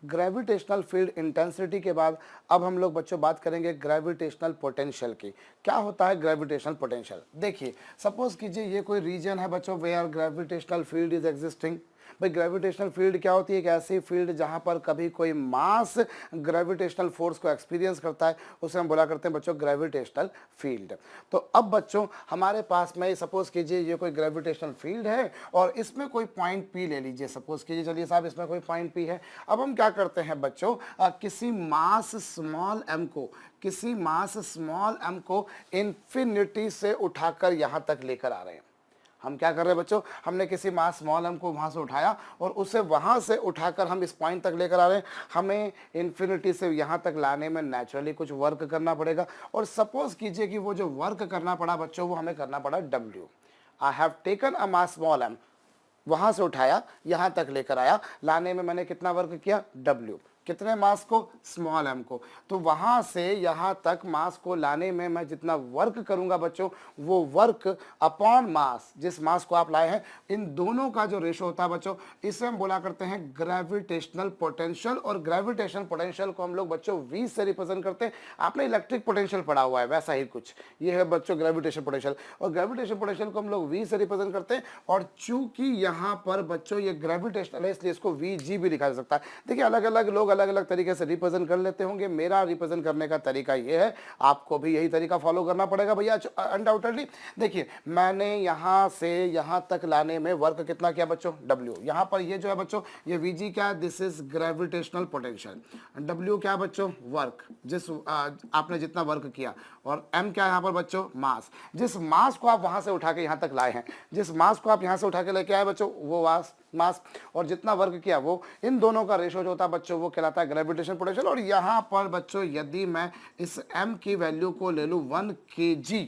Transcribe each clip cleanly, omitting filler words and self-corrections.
Gravitational field intensity के बाद अब हम लोग बच्चों बात करेंगे ग्रेविटेशनल पोटेंशियल की। क्या होता है ग्रेविटेशनल पोटेंशियल? देखिए, सपोज कीजिए ये कोई रीजन है बच्चों where gravitational field is existing. भाई ग्रेविटेशनल फील्ड क्या होती है? एक ऐसी फील्ड जहां पर कभी कोई मास ग्रेविटेशनल फोर्स को एक्सपीरियंस करता है, उसे हम बोला करते हैं बच्चों ग्रेविटेशनल फील्ड। तो अब बच्चों हमारे पास में सपोज कीजिए ये कोई ग्रेविटेशनल फील्ड है और इसमें कोई पॉइंट पी ले लीजिए। सपोज कीजिए, चलिए साहब इसमें कोई पॉइंट पी है। अब हम क्या करते हैं बच्चों, किसी मास स्मॉल एम को इन्फिनिटी से उठाकर यहां तक लेकर आ रहे हैं। हम क्या कर रहे हैं बच्चों, हमने किसी मास स्मॉल एम को वहां से उठाया और उसे वहां से उठाकर हम इस पॉइंट तक लेकर आ रहे हैं। हमें इन्फिनिटी से यहां तक लाने में नेचुरली कुछ वर्क करना पड़ेगा, और सपोज कीजिए कि वो जो वर्क करना पड़ा बच्चों वो हमें करना पड़ा W। I have taken a mass small M, वहां से उठाया यहां तक लेकर आया, लाने में मैंने कितना वर्क किया? W। कितने मास को? स्मॉल एम को। तो वहां से यहां तक मास को लाने में मैं जितना वर्क करूंगा बच्चों, वो वर्क अपॉन मास, जिस मास को आप लाए हैं, इन दोनों का जो रेशो होता है बच्चों, इसे हम बोला करते हैं ग्रेविटेशनल पोटेंशियल। और ग्रेविटेशनल पोटेंशियल को हम लोग बच्चों V से रिप्रेजेंट करते हैं। आपने इलेक्ट्रिक पोटेंशियल पढ़ा हुआ है, वैसा ही कुछ ये है बच्चों ग्रेविटेशनल पोटेंशियल। और ग्रेविटेशनल पोटेंशियल को हम लोग V से रिप्रेजेंट करते हैं, और चूंकि यहाँ पर बच्चों ये ग्रेविटेशनल है इसलिए इसको VG भी लिखा जा सकता है। देखिए, अलग अलग लोग अलग अलग तरीके से रिप्रेजेंट कर लेते होंगे। मेरा रिप्रेजेंट करने का तरीका ये है, आपको भी यही तरीका फॉलो करना पड़ेगा भैया अनडाउटेडली। देखिए, मैंने यहां से यहां तक लाने में वर्क कितना किया बच्चों? W। यहां पर ये जो है बच्चों, ये VG क्या है? This is gravitational potential. W क्या है बच्चों? वर्क, जिस आपने जितना वर्क किया। और M क्या है यहाँ पर बच्चों? मास। जिस मास को आप वहां से उठा के यहां तक लाए हैं, जिस मास को आप यहां से उठा के लेके आए बच्चों, वो मास, और जितना वर्क किया वो, इन दोनों का रेशो जो होता है बच्चों वो कहलाता है ग्रेविटेशनल पोटेंशियल। और यहां पर बच्चों यदि मैं इस M की वैल्यू को ले लूं 1 kg,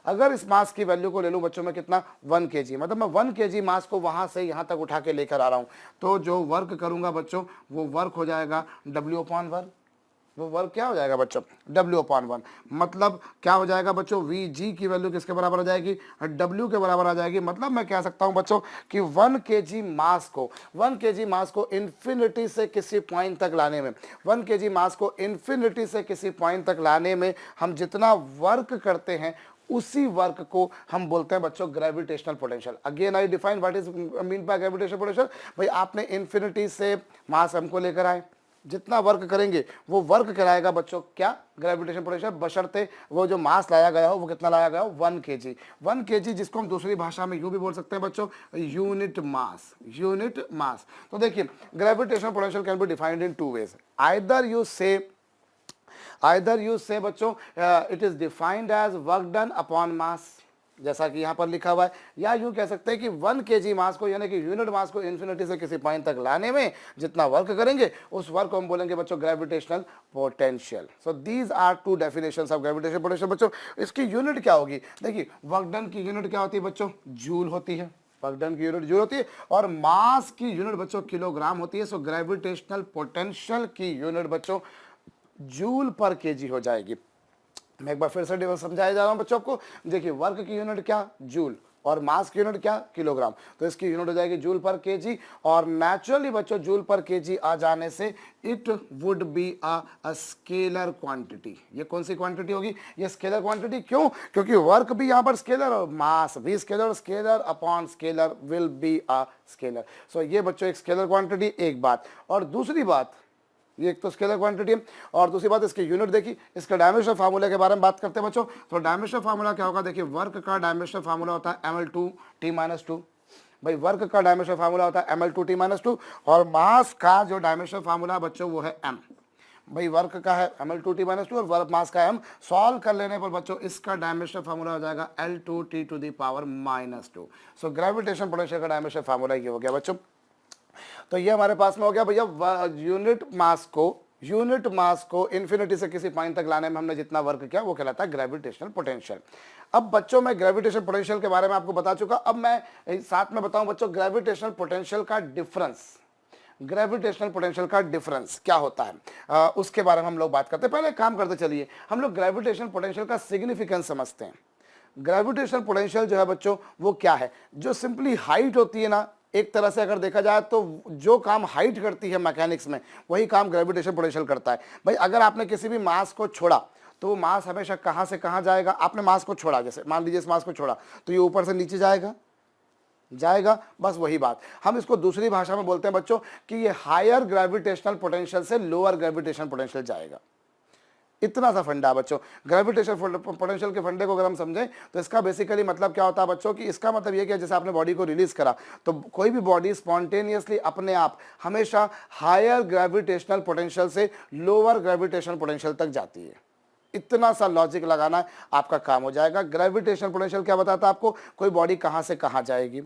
अगर इस मास की वैल्यू को ले लूं बच्चों मैं कितना? 1 kg, मतलब मैं 1 kg मास को वहां से यहां तक उठा के लेकर आ रहा हूं। तो जो वर्क करूंगा बच्चों वो वर्क हो जाएगा W/1। वो वर्क क्या हो जाएगा बच्चों? W/1। मतलब क्या हो जाएगा बच्चों? VG की वैल्यू किसके बराबर आ जाएगी? W के बराबर आ जाएगी। मतलब मैं कह सकता हूं बच्चों कि 1 kg मास को इन्फिनिटी से किसी पॉइंट तक लाने में, 1 kg मास को इन्फिनिटी से किसी पॉइंट तक लाने में हम जितना वर्क करते हैं, उसी वर्क को हम बोलते हैं बच्चों gravitational potential. Again I define what is mean by gravitational potential. भाई आपने इन्फिनिटी से मास m को लेकर आए, जितना वर्क करेंगे वो वर्क कराएगा बच्चों क्या? ग्रेविटेशन पोटेंशियल, बशर्ते वो जो मास लाया गया हो वो कितना लाया गया हो? 1 kg। 1 kg जिसको हम दूसरी भाषा में यूं भी बोल सकते हैं बच्चों, यूनिट मास। तो देखिए, gravitational potential can be defined in 2 ways. Either you say बच्चों it is defined as work done upon mass, जैसा कि यहाँ पर लिखा हुआ है, या यूं कह सकते हैं कि 1 kg मास को, यानी कि यूनिट मास को इन्फिनिटी से किसी पॉइंट तक लाने में जितना वर्क करेंगे उस वर्क को हम बोलेंगे बच्चों gravitational potential. So these are 2 definitions of gravitational potential. बच्चों इसकी यूनिट क्या होगी? देखिए, वर्क डन की यूनिट क्या होती है बच्चों? जूल होती है। वर्क डन की यूनिट जूल होती है, और मास की यूनिट बच्चों किलोग्राम होती है। सो ग्रेविटेशनल पोटेंशियल की यूनिट बच्चों जूल पर kg हो जाएगी। मैं एक बार फिर से समझाया जा रहा हूं बच्चों को। देखिए, वर्क की यूनिट क्या? जूल, और मास की यूनिट क्या? किलोग्राम। तो इसकी यूनिट हो जाएगी जूल पर kg, और नेचुरली बच्चों जूल पर kg आ जाने से it would be a scalar quantity. ये कौन सी क्वांटिटी होगी? ये स्केलर क्वांटिटी। क्यों? क्योंकि वर्क भी यहां पर स्केलर और मास भी scalar, scalar upon scalar will be a scalar. So ये बच्चों एक स्केलर क्वांटिटी, एक बात। और दूसरी बात, ये एक तो स्केलर क्वांटिटी है, और दूसरी बात इसकी यूनिट देखी। इसका डायमेंशनल फार्मूला के बारे में बात करते हैं बच्चों। तो डायमेंशनल फार्मूला क्या होगा? देखिए, वर्क का डायमेंशनल फार्मूला होता है ml2t-2। भाई वर्क का डायमेंशनल फार्मूला होता है ml2t-2, और मास का जो डायमेंशनल फार्मूला बच्चों वो है m। भाई वर्क का है ml2t-2 और वर्क मास का m। सॉल्व कर लेने पर बच्चों इसका डायमेंशनल फार्मूला हो जाएगा L2t⁻²। सो ग्रेविटेशन पोटेंशियल का डायमेंशनल फार्मूला ये हो गया बच्चों। तो ये हमारे पास में हो गया भैया यूनिट मास को इन्फिनिटी से किसी पॉइंट तक लाने में हमने जितना वर्क किया वो कहलाता है ग्रेविटेशनल पोटेंशियल। अब बच्चों मैं ग्रेविटेशनल पोटेंशियल के बारे में आपको बता चुका। अब मैं साथ में बताऊं बच्चों ग्रेविटेशनल पोटेंशियल का डिफरेंस क्या होता है, उसके बारे में हम लोग बात करते हैं। पहले काम करते चलिए, हम लोग ग्रेविटेशनल पोटेंशियल का सिग्निफिकेंस समझते हैं। ग्रेविटेशनल पोटेंशियल जो है बच्चों वो क्या है? जो सिंपली हाइट होती है ना, एक तरह से अगर देखा जाए तो जो काम हाइट करती है मैकेनिक्स में, वही काम ग्रेविटेशन पोटेंशियल करता है। भाई अगर आपने किसी भी मास को छोड़ा तो वो मास हमेशा कहाँ से कहाँ जाएगा? आपने मास को छोड़ा, जैसे मान लीजिए इस मास को छोड़ा तो ये ऊपर से नीचे जाएगा, बस वही बात। हम इसको दूसरी भाषा में बोलते हैं बच्चों कि ये हायर ग्रेविटेशनल पोटेंशियल से लोअर ग्रेविटेशनल पोटेंशियल जाएगा। इतना सा फंडा है बच्चों। ग्रेविटेशन पोटेंशियल के फंडे को अगर हम समझें तो इसका बेसिकली मतलब क्या होता है बच्चों कि इसका मतलब ये कि जैसे आपने बॉडी को रिलीज करा तो कोई भी बॉडी स्पॉन्टेनियसली अपने आप हमेशा हायर ग्रेविटेशनल पोटेंशियल से लोअर ग्रेविटेशनल पोटेंशियल तक जाती है। इतना सा लॉजिक लगाना है, आपका काम हो जाएगा। ग्रेविटेशनल पोटेंशियल क्या बताता है आपको? कोई बॉडी कहाँ से कहाँ जाएगी।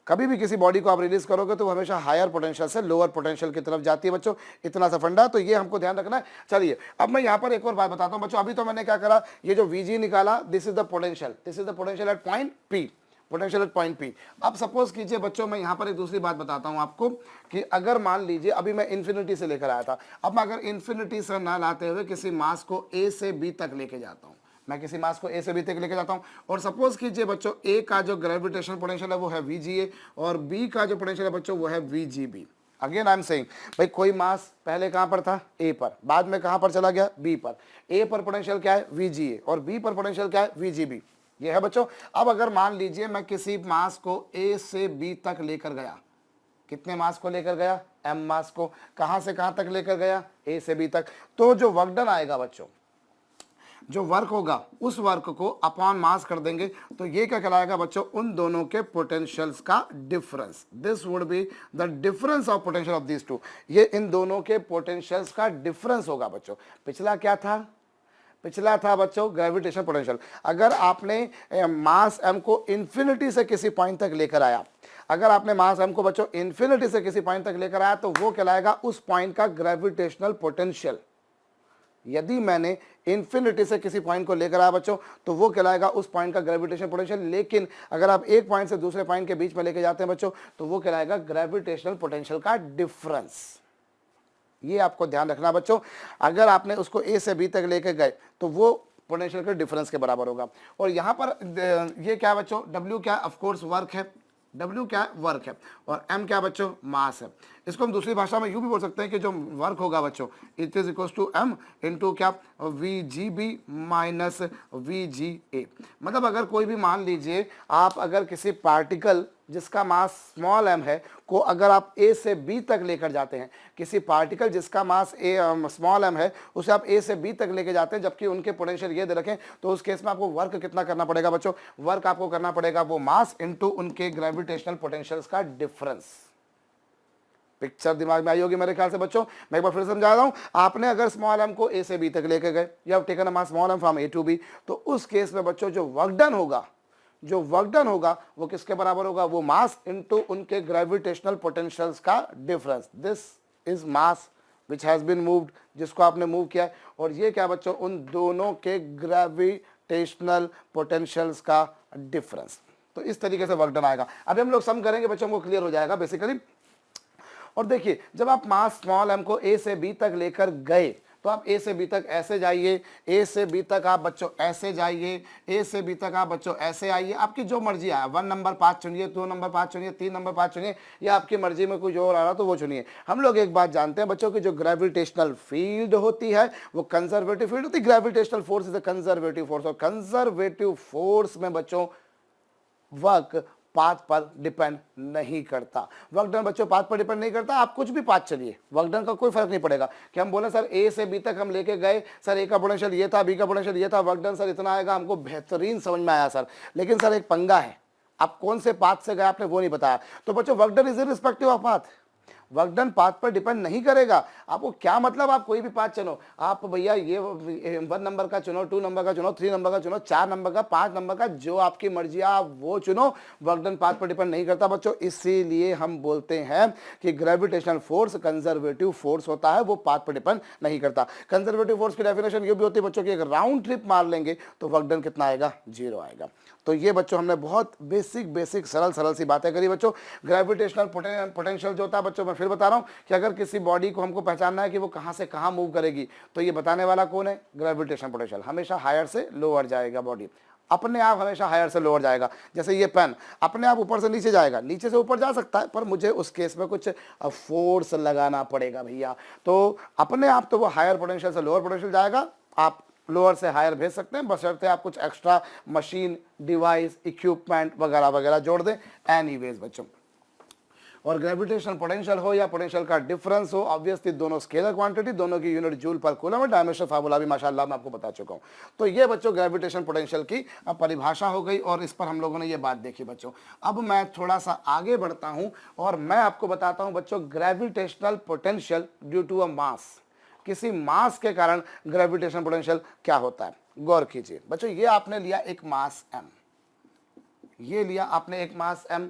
कभी भी किसी बॉडी को आप रिलीज करोगे तो वो हमेशा हायर पोटेंशियल से लोअर पोटेंशियल की तरफ जाती है बच्चों। इतना सा फंडा, तो ये हमको ध्यान रखना है। चलिए अब मैं यहाँ पर एक और बात बताता हूँ बच्चों। अभी तो मैंने क्या करा, ये जो Vg निकाला, this is the potential at point P, potential at point P। अब सपोज कीजिए बच्चों, मैं यहाँ पर एक दूसरी बात बताता हूँ आपको कि अगर मान लीजिए अभी मैं इन्फिनिटी से लेकर आया था, अब मैं अगर इन्फिनिटी से ना लाते हुए किसी मास को A से B तक लेके जाता हूँ, मैं किसी मास को A से B तक लेके जाता हूं और सपोज कीजिए बच्चों A का जो ग्रेविटेशनल पोटेंशियल है वो है VGA और B का जो पोटेंशियल है बच्चों वो है VGB। Again I am saying, भाई कोई मास पहले कहां पर था? A पर, बाद में कहां पर चला गया? B पर। A पर पोटेंशियल क्या है? VGA और B पर पोटेंशियल क्या है? VGB। ये है बच्चों। अब अगर मान लीजिए मैं किसी मास को A से B तक लेकर गया, कितने मास को लेकर गया? M मास को। कहां से कहां तक लेकर गया? A से B तक। तो जो वर्क डन आएगा बच्चों, जो वर्क होगा उस वर्क को अपॉन मास कर देंगे तो ये क्या कहलाएगा बच्चों? उन दोनों के पोटेंशियल्स का difference. This would be the difference of potential of these two. ये इन दोनों के पोटेंशियल्स का डिफरेंस होगा बच्चों। पिछला क्या था? पिछला था बच्चों ग्रेविटेशन पोटेंशियल। अगर आपने मास m को इन्फिनिटी से किसी पॉइंट तक लेकर आया, अगर आपने मास m को बच्चों इन्फिनिटी से किसी पॉइंट तक लेकर आया तो वो कहलाएगा उस पॉइंट का ग्रेविटेशनल पोटेंशियल। यदि मैंने इन्फिनिटी से किसी पॉइंट को लेकर आया बच्चों तो वो कहलाएगा उस पॉइंट का ग्रेविटेशन पोटेंशियल। लेकिन अगर आप एक पॉइंट से दूसरे पॉइंट के बीच में लेके जाते हैं बच्चों तो वो कहलाएगा ग्रेविटेशनल पोटेंशियल का डिफरेंस। ये आपको ध्यान रखना बच्चों। अगर आपने उसको A से B तक लेके गए तो वो पोटेंशियल के डिफरेंस के बराबर होगा। और यहाँ पर ये क्या बच्चों? W क्या? ऑफ कोर्स वर्क है। W क्या है? वर्क है। और M क्या बच्चों? मास है। इसको हम दूसरी भाषा में यूं भी बोल सकते हैं कि जो वर्क होगा बच्चों it is equal to M into क्या? VGB minus VGA। मतलब अगर कोई भी मान लीजिए आप अगर किसी पार्टिकल जिसका मास स्मॉल m है को अगर आप A से B तक लेकर जाते हैं, किसी पार्टिकल जिसका मास स्मॉल m है उसे आप A से B तक लेके जाते हैं जबकि उनके पोटेंशियल ये दे रखें, तो उस केस में आपको वर्क कितना करना पड़ेगा बच्चों? वर्क आपको करना पड़ेगा वो मास इंटू उनके ग्रेविटेशनल पोटेंशियल्स का डिफरेंस। पिक्चर दिमाग में आई होगी मेरे ख्याल से बच्चों। मैं एक बार फिर समझा रहा हूं। आपने अगर स्मॉल m को A से B तक लेके गए, या taken a mass small m from A to B, तो उस केस में बच्चों जो वर्क डन होगा वो किसके बराबर होगा? वो मास इनटू उनके ग्रेविटेशनल पोटेंशियल्स का difference. This is mass which has been moved, जिसको आपने मूव किया है। और ये क्या बच्चों? उन दोनों के ग्रेविटेशनल पोटेंशियल्स का डिफरेंस। तो इस तरीके से वर्क डन आएगा। अभी हम लोग सम करेंगे बच्चों, को क्लियर हो जाएगा बेसिकली। और देखिए जब आप मास स्मॉल m को A से B तक लेकर गए तो आप A से B तक ऐसे जाइए, A से B तक आप बच्चों ऐसे जाइए, A से B तक आप बच्चों ऐसे आइए, आपकी जो मर्जी आए। 1 नंबर पाथ चुनिए, 2 नंबर पाथ चुनिए, 3 नंबर पाथ चुनिए, या आपकी मर्जी में कुछ और आ रहा तो वो चुनिए। हम लोग एक बात जानते हैं बच्चों की जो ग्रेविटेशनल फील्ड होती है वो कंजर्वेटिव फील्ड होती है। Gravitational force is a conservative force, और कंजर्वेटिव फोर्स में बच्चों वर्क पाथ पर डिपेंड नहीं करता। वर्क डन बच्चों पाथ पर डिपेंड नहीं करता। आप कुछ भी पाथ चलिए, वर्क डन का कोई फर्क नहीं पड़ेगा। कि हम बोले सर A से B तक हम लेके गए, सर A का पोटेंशियल ये था, B का पोटेंशियल ये था, वर्क डन सर इतना आएगा, हमको बेहतरीन समझ में आया सर। लेकिन सर एक पंगा है, आप कौन से पाथ से गए आपने वो नहीं बताया। तो बच्चों work done is irrespective of path. Work done path पर डिपेंड नहीं करेगा। आपको क्या मतलब, आप कोई भी पाथ चुनो, आप भैया ये 1 नंबर का चुनो, 2 नंबर का चुनो, 3 नंबर का चुनो, 4 नंबर का, 5 नंबर का, जो आपकी मर्जी आप वो चुनो। वर्क डन पाथ पर डिपेंड नहीं करता बच्चों। इसीलिए हम बोलते हैं कि ग्रेविटेशनल फोर्स कंजर्वेटिव फोर्स होता है, वो पाथ पर डिपेंड नहीं करता। कंजर्वेटिव फोर्स की डेफिनेशन ये भी होती है बच्चों की, एक राउंड ट्रिप मार लेंगे तो वर्क डन कितना आएगा? 0 आएगा। तो ये बच्चों हमने बहुत बेसिक सरल सी बातें करी बच्चों। ग्रेविटेशनल पोटेंशियल जो होता है बच्चों, मैं फिर बता रहा हूं कि अगर किसी बॉडी को हमको पहचानना है कि वो कहां से कहां मूव करेगी तो ये बताने वाला कौन है? Gravitational potential. हमेशा हायर से लोअर जाएगा बॉडी। अपने आप हमेशा हायर से लोअर जाएगा। जैसे ये पेन अपने आप ऊपर से नीचे जाएगा, नीचे से ऊपर जा सकता है, पर मुझे उस केस में कुछ फोर्स लगाना पड़ेगा भैया। तो अपने आप तो वो हायर पोटेंशियल से लोअर पोटेंशियल जाएगा, आप लोअर से हायर भेज सकते हैं, बशर्ते आप कुछ एक्स्ट्रा मशीन, डिवाइस, इक्विपमेंट वगैरह वगैरह जोड़ दें। एनीवेज बच्चों, और ग्रेविटेशनल पोटेंशियल हो या पोटेंशियल का डिफरेंस हो, ऑब्वियसली दोनों स्केलर क्वांटिटी, दोनों की यूनिट जूल पर कूलम है। डायमेंशनल फार्मूला भी माशाल्लाह मैं आपको बता चुका हूं। तो ये बच्चों ग्रेविटेशन पोटेंशियल की परिभाषा हो गई, और इस पर हम लोगों ने ये बात देखी बच्चों। अब मैं थोड़ा सा आगे बढ़ता हूं और मैं आपको बताता हूं बच्चों gravitational potential due to a mass. किसी मास के कारण ग्रेविटेशन पोटेंशियल क्या होता है, गौर कीजिए बच्चों। ये आपने लिया एक मास m, ये लिया आपने एक मास m,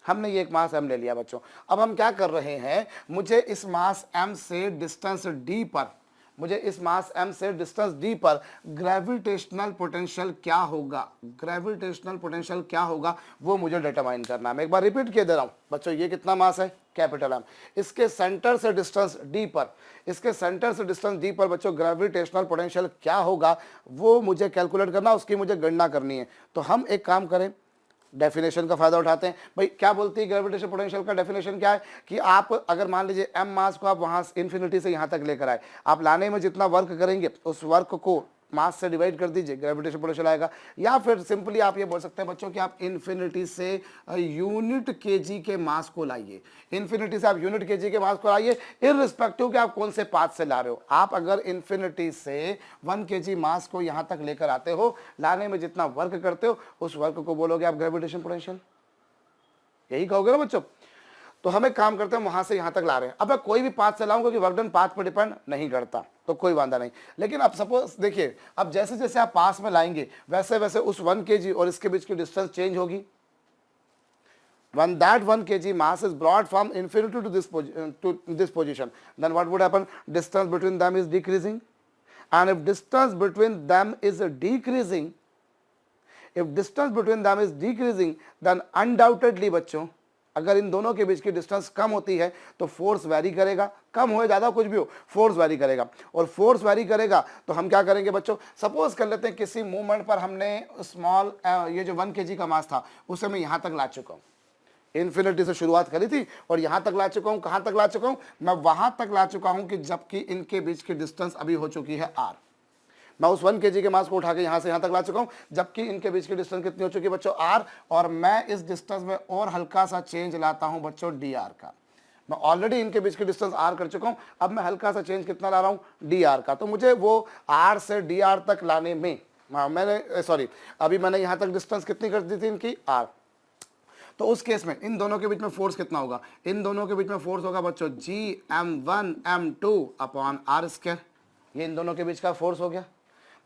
हमने ये एक मास m ले लिया बच्चों। अब हम क्या कर रहे हैं, मुझे इस मास m से डिस्टेंस d पर, मुझे इस मास m से डिस्टेंस d पर ग्रेविटेशनल पोटेंशियल क्या होगा, ग्रेविटेशनल पोटेंशियल क्या होगा वो मुझे डिटरमाइन करना है। मैं एक बार रिपीट किए दे रहा हूं बच्चों, ये कितना मास है, कैपिटल M, इसके सेंटर से डिस्टेंस d पर, इसके सेंटर से डिस्टेंस d पर बच्चों ग्रेविटेशनल पोटेंशियल क्या होगा वो मुझे कैलकुलेट करना, उसकी मुझे गणना करनी है। तो हम एक काम करें, डेफिनेशन का फायदा उठाते हैं। भाई क्या बोलती है ग्रेविटेशन पोटेंशियल का डेफिनेशन क्या है कि आप अगर मान लीजिए m मास को आप वहां इन्फिनिटी से यहां तक लेकर आए, आप लाने में जितना वर्क करेंगे उस वर्क को मास से डिवाइड कर दीजिए, ग्रेविटेशन पोटेंशियल आएगा। या फिर सिंपली आप ये बोल सकते हैं बच्चों कि आप इन्फिनिटी से यूनिट केजी के मास को लाइए, इन्फिनिटी से आप यूनिट केजी के मास को लाइए, इररिस्पेक्टिव कि आप कौन से पाथ से ला रहे हो। आप अगर इन्फिनिटी से 1 केजी मास को यहां तक लेकर आते हो, लाने में जितना वर्क करते हो उस वर्क को बोलोगे आप ग्रेविटेशन पोटेंशियल, यही कहोगे ना बच्चों। तो हम एक काम करते हैं, वहां से यहां तक ला रहे हैं। अब मैं कोई भी पाथ चलाऊं क्योंकि वर्क डन पाथ पर डिपेंड नहीं करता, तो कोई वांधा नहीं। लेकिन अब सपोज देखिए, अब जैसे जैसे आप पास में लाएंगे वैसे वैसे उस 1 केजी और इसके बीच की डिस्टेंस चेंज होगी। When that 1 kg mass is brought from infinity to this position, then what would happen? Distance between them is decreasing, and if distance between them is decreasing, then undoubtedly बच्चों अगर इन दोनों के बीच की distance कम होती है तो force vary करेगा, कम हो ज़्यादा कुछ भी हो फोर्स वैरी करेगा। और फोर्स वैरी करेगा तो हम क्या करेंगे बच्चों, सपोज कर लेते हैं किसी मूवमेंट पर हमने स्मॉल ये जो 1 केजी का मास था उसे मैं यहाँ तक ला चुका हूँ, इन्फिनिटी से शुरुआत करी थी और यहाँ तक ला चुका हूँ। कहाँ तक ला चुका हूँ, मैं वहाँ तक ला चुका हूँ कि जबकि इनके बीच की डिस्टेंस अभी हो चुकी है r। मैं उस 1 केजी के मास को उठा के यहाँ से यहाँ तक ला चुका हूँ, जबकि इनके बीच की डिस्टेंस कितनी हो चुकी है बच्चों, r। और मैं इस डिस्टेंस में और हल्का सा चेंज लाता हूँ बच्चों dr का। मैं ऑलरेडी इनके बीच की डिस्टेंस r कर चुका हूँ, अब मैं हल्का सा चेंज कितना ला रहा हूँ, dr का। तो मुझे वो r से dr तक लाने में अभी मैंने यहाँ तक डिस्टेंस कितनी कर दी थी इनकी, r। तो उस केस में इन दोनों के बीच में फोर्स कितना होगा, इन दोनों के बीच में फोर्स होगा बच्चों Gm1 m2 अपॉन r²। ये इन दोनों के बीच का फोर्स हो गया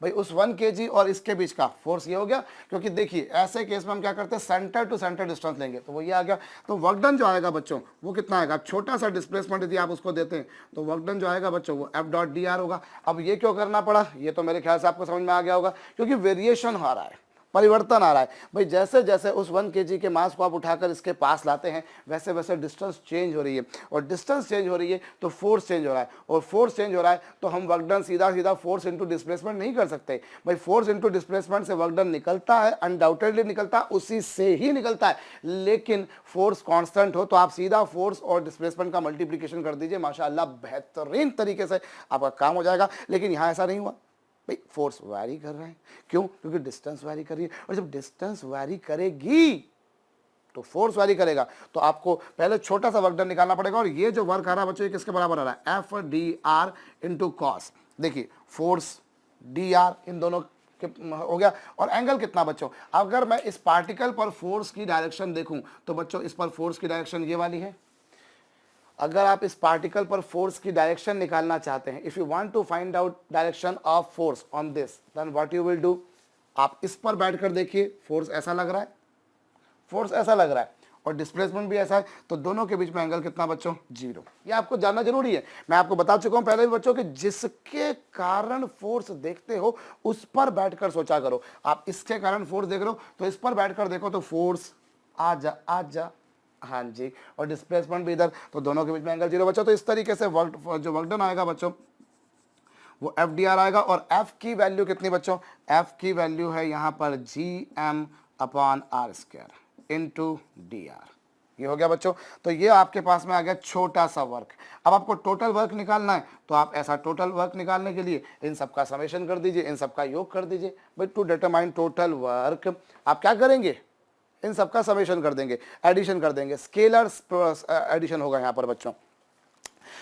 भाई, उस 1 केजी और इसके बीच का फोर्स ये हो गया। क्योंकि देखिए ऐसे केस में हम क्या करते हैं, सेंटर टू सेंटर डिस्टेंस लेंगे तो वो ये आ गया। तो वर्क डन जो आएगा बच्चों वो कितना आएगा, छोटा सा डिस्प्लेसमेंट यदि आप उसको देते हैं तो वर्क डन जो आएगा बच्चों वो F.dr होगा। अब ये क्यों करना पड़ा, ये तो मेरे ख्याल से आपको समझ में आ गया होगा, क्योंकि वेरिएशन हो रहा है, परिवर्तन आ रहा है भाई। जैसे जैसे उस 1 केजी के मास को आप उठाकर इसके पास लाते हैं वैसे वैसे डिस्टेंस चेंज हो रही है, और डिस्टेंस चेंज हो रही है तो फोर्स चेंज हो रहा है, और फोर्स चेंज हो रहा है तो हम वर्क डन सीधा सीधा फोर्स इनटू डिस्प्लेसमेंट नहीं कर सकते भाई। फोर्स इनटू डिस्प्लेसमेंट से वर्क डन निकलता है, अनडाउटेडली निकलता है, उसी से ही निकलता है। लेकिन फोर्स कांस्टेंट हो तो आप सीधा फोर्स और डिस्प्लेसमेंट का मल्टीप्लिकेशन कर दीजिए, माशाअल्लाह बेहतरीन तरीके से आपका काम हो जाएगा। लेकिन यहाँ ऐसा नहीं हुआ भाई, फोर्स वैरी कर रहा है। क्यों, क्योंकि डिस्टेंस वैरी कर रही है, और जब डिस्टेंस वैरी करेगी तो फोर्स वैरी करेगा। तो आपको पहले छोटा सा वर्क डन निकालना पड़ेगा, और ये जो वर्क आ रहा है बच्चों ये किसके बराबर आ रहा है, F.dr इंटू कॉस। देखिए फोर्स dr इन दोनों हो गया, और एंगल कितना बच्चों, अगर मैं इस पार्टिकल पर फोर्स की डायरेक्शन देखूं तो बच्चों इस पर फोर्स की डायरेक्शन ये वाली है। अगर आप इस पार्टिकल पर फोर्स की डायरेक्शन निकालना चाहते हैं, if you want to find out direction of force on this, then what you will do, आप इस पर बैठकर देखिए फोर्स ऐसा लग रहा है, फोर्स ऐसा लग रहा है, और डिस्प्लेसमेंट भी ऐसा है, तो दोनों के बीच में एंगल कितना बच्चों, 0। ये आपको जानना जरूरी है। मैं आपको बता चुका हूं पहले भी बच्चों कि जिसके कारण फोर्स देखते हो उस पर बैठकर सोचा करो। आप इसके कारण फोर्स देख रहे हो तो इस पर बैठकर देखो तो फोर्स आ जा, हाँ जी, और डिस्प्लेसमेंट भी इधर, तो दोनों के बीच में एंगल 0 बच्चों। तो इस तरीके से जो वर्क डन आएगा बच्चों वो एफ डी आर आएगा। और एफ की वैल्यू कितनी बच्चों, एफ की वैल्यू है यहाँ पर G M upon R square into D R. ये हो गया बच्चों। तो ये आपके पास में आ गया छोटा सा वर्क। अब आपको टोटल वर्क निकालना है, तो आप ऐसा टोटल वर्क निकालने के लिए इन सब का समेशन कर दीजिए, इन सब का योग कर दीजिए। भाई टू डिटरमाइन टोटल वर्क आप क्या करेंगे, इन सब का समेशन कर देंगे, एडिशन कर देंगे, स्केलर एडिशन होगा यहाँ पर बच्चों,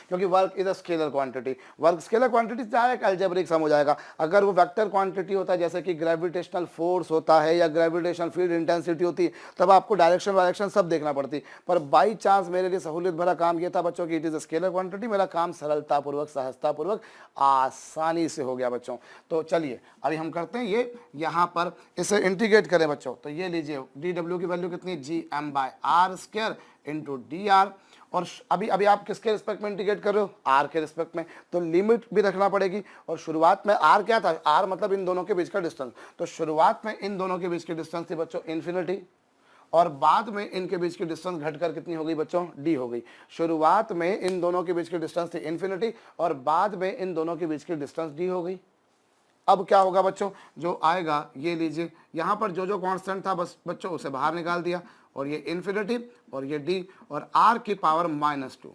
क्योंकि work is a scalar quantity. Work scalar quantity direct algebraic sum हो जाएगा। अगर वो वेक्टर क्वांटिटी होता है, जैसे कि ग्रेविटेशनल फोर्स होता है या ग्रेविटेशनल फील्ड इंटेंसिटी होती, तब आपको डायरेक्शन वायरेक्शन सब देखना पड़ती। पर बाई चांस मेरे लिए सहूलियत भरा काम ये था बच्चों कि it is a scalar quantity, मेरा काम सरलतापूर्वक सहजतापूर्वक आसानी से हो गया बच्चों। तो चलिए अभी हम करते हैं ये, यहाँ पर इसे इंटीग्रेट करें बच्चों। तो ये लीजिए डी डब्ल्यू की वैल्यू कितनी, G M by R square into D R. और अभी अभी आप किसके रिस्पेक्ट में इंटीग्रेट कर रहे हो, आर के रिस्पेक्ट में, तो लिमिट भी रखना पड़ेगी। और शुरुआत में आर क्या था, आर मतलब इन दोनों के बीच का डिस्टेंस। तो शुरुआत में इन दोनों के बीच की डिस्टेंस थी बच्चों इन्फिनिटी, और बाद में इनके बीच की डिस्टेंस घटकर कितनी हो गई बच्चों, डी हो गई। शुरुआत में इन दोनों के बीच की डिस्टेंस थी इन्फिनिटी, और बाद में इन दोनों के बीच की डिस्टेंस डी हो गई। अब क्या होगा बच्चों, जो आएगा ये लीजिए, यहाँ पर जो जो कांस्टेंट था बस बच्चों उसे बाहर निकाल दिया, और ये इन्फिनिटी और ये डी और आर की पावर -2